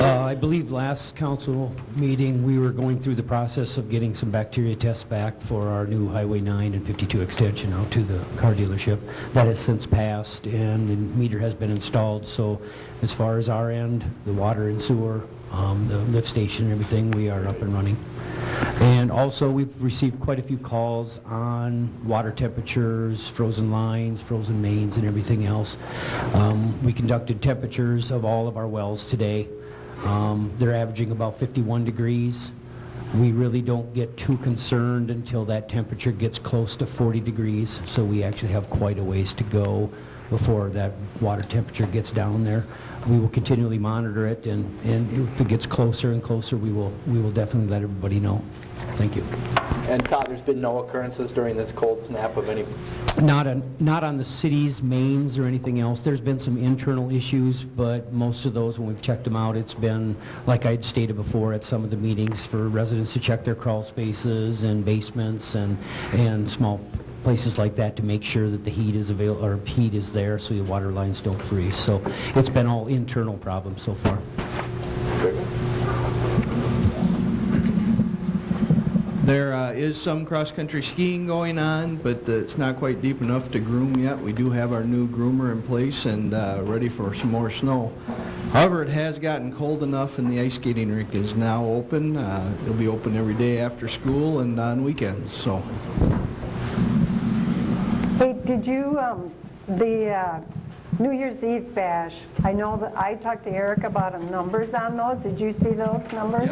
I believe last council meeting, we were going through the process of getting some bacteria tests back for our new Highway 9 and 52 extension out to the car dealership. That has since passed, and the meter has been installed, so as far as our end, the water and sewer, the lift station and everything, we are up and running. And also, we've received quite a few calls on water temperatures, frozen lines, frozen mains, and everything else. We conducted temperatures of all of our wells today. They're averaging about 51 degrees. We really don't get too concerned until that temperature gets close to 40 degrees, so we actually have quite a ways to go before that water temperature gets down there. We will continually monitor it, and if it gets closer and closer, we will definitely let everybody know. Thank you. And Todd, there's been no occurrences during this cold snap of any... Not on the city's mains or anything else. There's been some internal issues, but most of those, when we've checked them out, it's been, like I'd stated before at some of the meetings, for residents to check their crawl spaces and basements and small places like that to make sure that the heat is available, or heat is there, so the water lines don't freeze. So it's been all internal problems so far. There is some cross-country skiing going on, but it's not quite deep enough to groom yet. We do have our new groomer in place and ready for some more snow. However, it has gotten cold enough and the ice skating rink is now open. It'll be open every day after school and on weekends. So. Hey, did you, the New Year's Eve bash, I know that I talked to Eric about numbers on those. Did you see those numbers?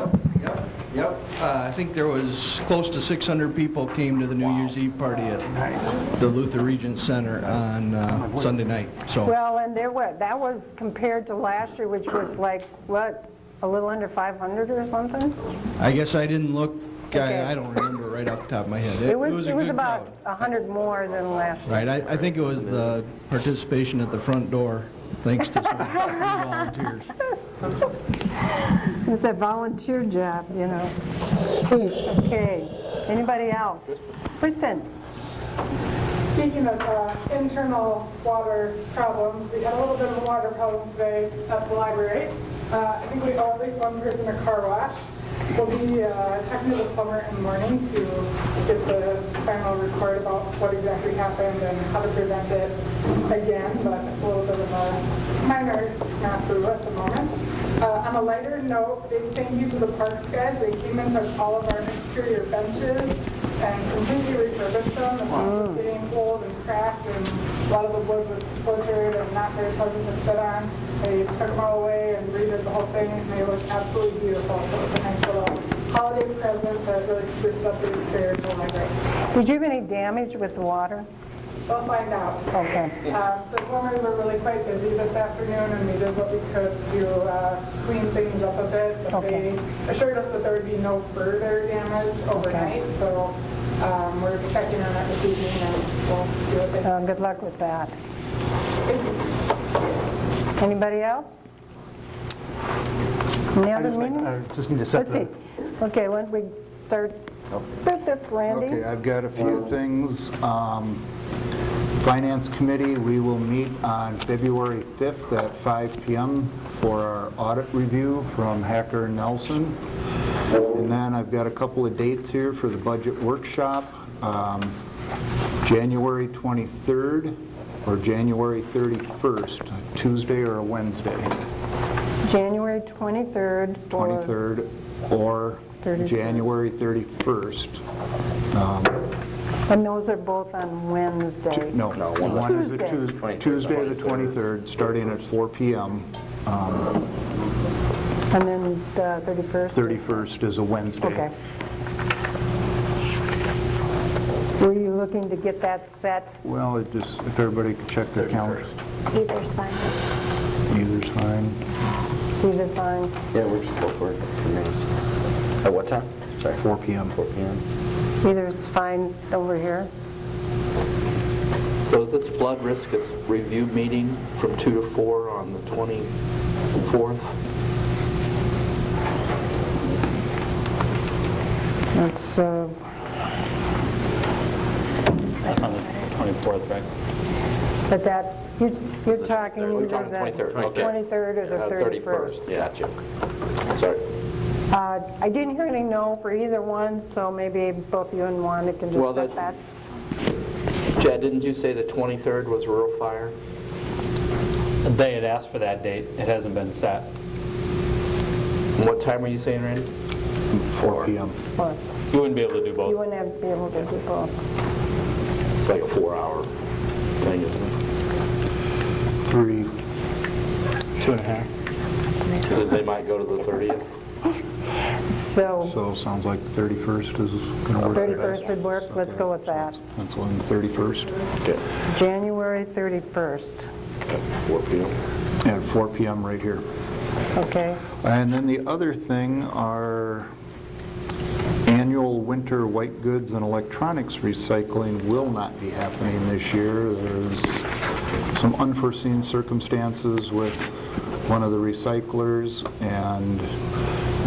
Yep. I think there was close to 600 people came to the New Year's Eve party at the Luther Regent Center on Sunday night. So. Well, and that was compared to last year, which was like, what, a little under 500 or something? I guess I didn't look. Okay. I don't remember right off the top of my head. It was a good about crowd. 100 more than last year. Right. I think it was the participation at the front door, thanks to some volunteers. It's that volunteer job, you know. Okay. Anybody else? Kristen. Speaking of internal water problems, we had a little bit of a water problem today at the library. I think we owe at least one person a car wash. We'll be talking to the plumber in the morning to get the final report about what exactly happened and how to prevent it again, but it's a little bit of a minor snafu at the moment. On a lighter note, big thank you to the parks guys. They came and took all of our exterior benches and completely refurbished them. The paint was getting old and cracked, and a lot of the wood was splintered and not very pleasant to sit on. They took them all away and redid the whole thing, and they look absolutely beautiful. So it was a nice little holiday present that really spruced up the exterior of the library. Did you have any damage with the water? We'll find out. Okay. The plumbers were really quite busy this afternoon, and we did what we could to clean things up a bit. But they assured us that there would be no further damage overnight. Okay. So we're checking on that this evening, and we'll see what they say. Good luck with that. Thank you. Anybody else? Any other meetings? I just need to set Let's see. Okay, why don't we start with Randy? Okay, I've got a few things. Finance Committee, we will meet on February 5th at 5 p.m. for our audit review from Hacker Nelson. And then I've got a couple of dates here for the budget workshop. January 23rd or January 31st, Tuesday or a Wednesday. January 23rd. 23rd or January 31st. And those are both on Wednesday? No, one's on one is a Tuesday. Tuesday, the 23rd, starting at 4 PM. And then the 31st? 31st is a Wednesday. Okay. Were you looking to get that set? Well, it just, if everybody could check their calendars. Either's fine. Either's fine. Either fine? Yeah, we're just both working for me. At what time? Sorry. 4 PM. 4 p.m. Either it's fine over here? So is this flood risk review meeting from 2 to 4 on the 24th? It's, That's on the 24th, right? but that, you're talking We're either talking the 23rd, okay. 23rd or the 31st. Gotcha. Sorry. I didn't hear any no for either one, so maybe both you and Wanda can Well, just set that. Chad, didn't you say the 23rd was rural fire? They had asked for that date. It hasn't been set. And what time were you saying, Randy? 4 PM. Or You wouldn't be able to do you both. wouldn't have to be able to do both. It's like a 4-hour thing, isn't it? 3. 2.5. So they might go to the 30th? So So sounds like the 31st is going to work. 31st would work, let's go with that. Pencil in the 31st. Okay. January 31st, At 4 p.m. At 4 PM right here. okay? And then the other thing, our annual winter white goods and electronics recycling will not be happening this year. There's some unforeseen circumstances with one of the recyclers, and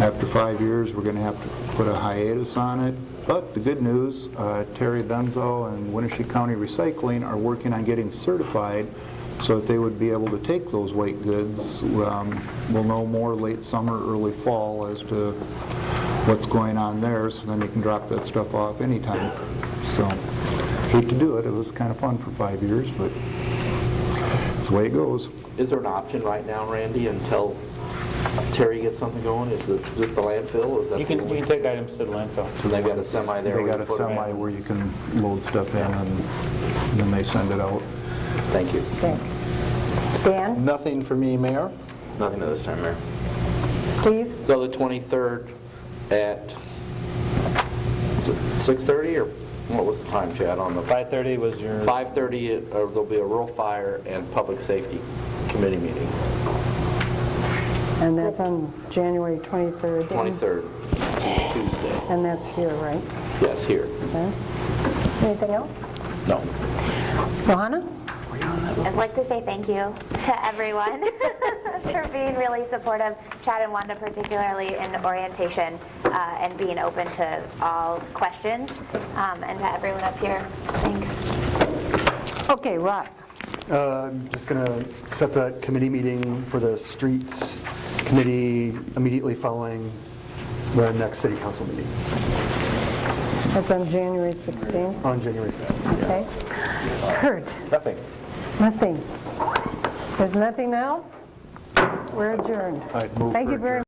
after 5 years, we're going to have to put a hiatus on it. But the good news, Terry Benzo and Winnebago County Recycling are working on getting certified so that they would be able to take those white goods. We'll know more late summer, early fall as to what's going on there, so then you can drop that stuff off anytime. So, hate to do it. It was kind of fun for 5 years, but it's the way it goes. Is there an option right now, Randy, until Terry gets something going? Is it just the landfill? Is that You can take items to the landfill. So they've got a semi there? They where got you a put 'em in? semi where you can load stuff in, and then they send it out. Thank you. Okay. Dan, Nothing for me, Mayor. Nothing at this time, Mayor. Steve? So the 23rd at 6:30, or what was the time, Chad, on the? 5:30 was your... 5:30, there'll be a rural fire and public safety committee meeting. And that's on January 23rd. Dan? 23rd, Tuesday. And that's here, right? Yes, here. Okay. Anything else? No. Johanna? I'd like to say thank you to everyone for being really supportive, Chad and Wanda particularly in orientation and being open to all questions, and to everyone up here. Thanks. Okay, Ross. I'm just going to set the committee meeting for the streets committee immediately following the next city council meeting That's on January 16th. on January 7th. Okay. Kurt? Nothing. Nothing. There's nothing else? We're adjourned. I'd move Thank for you very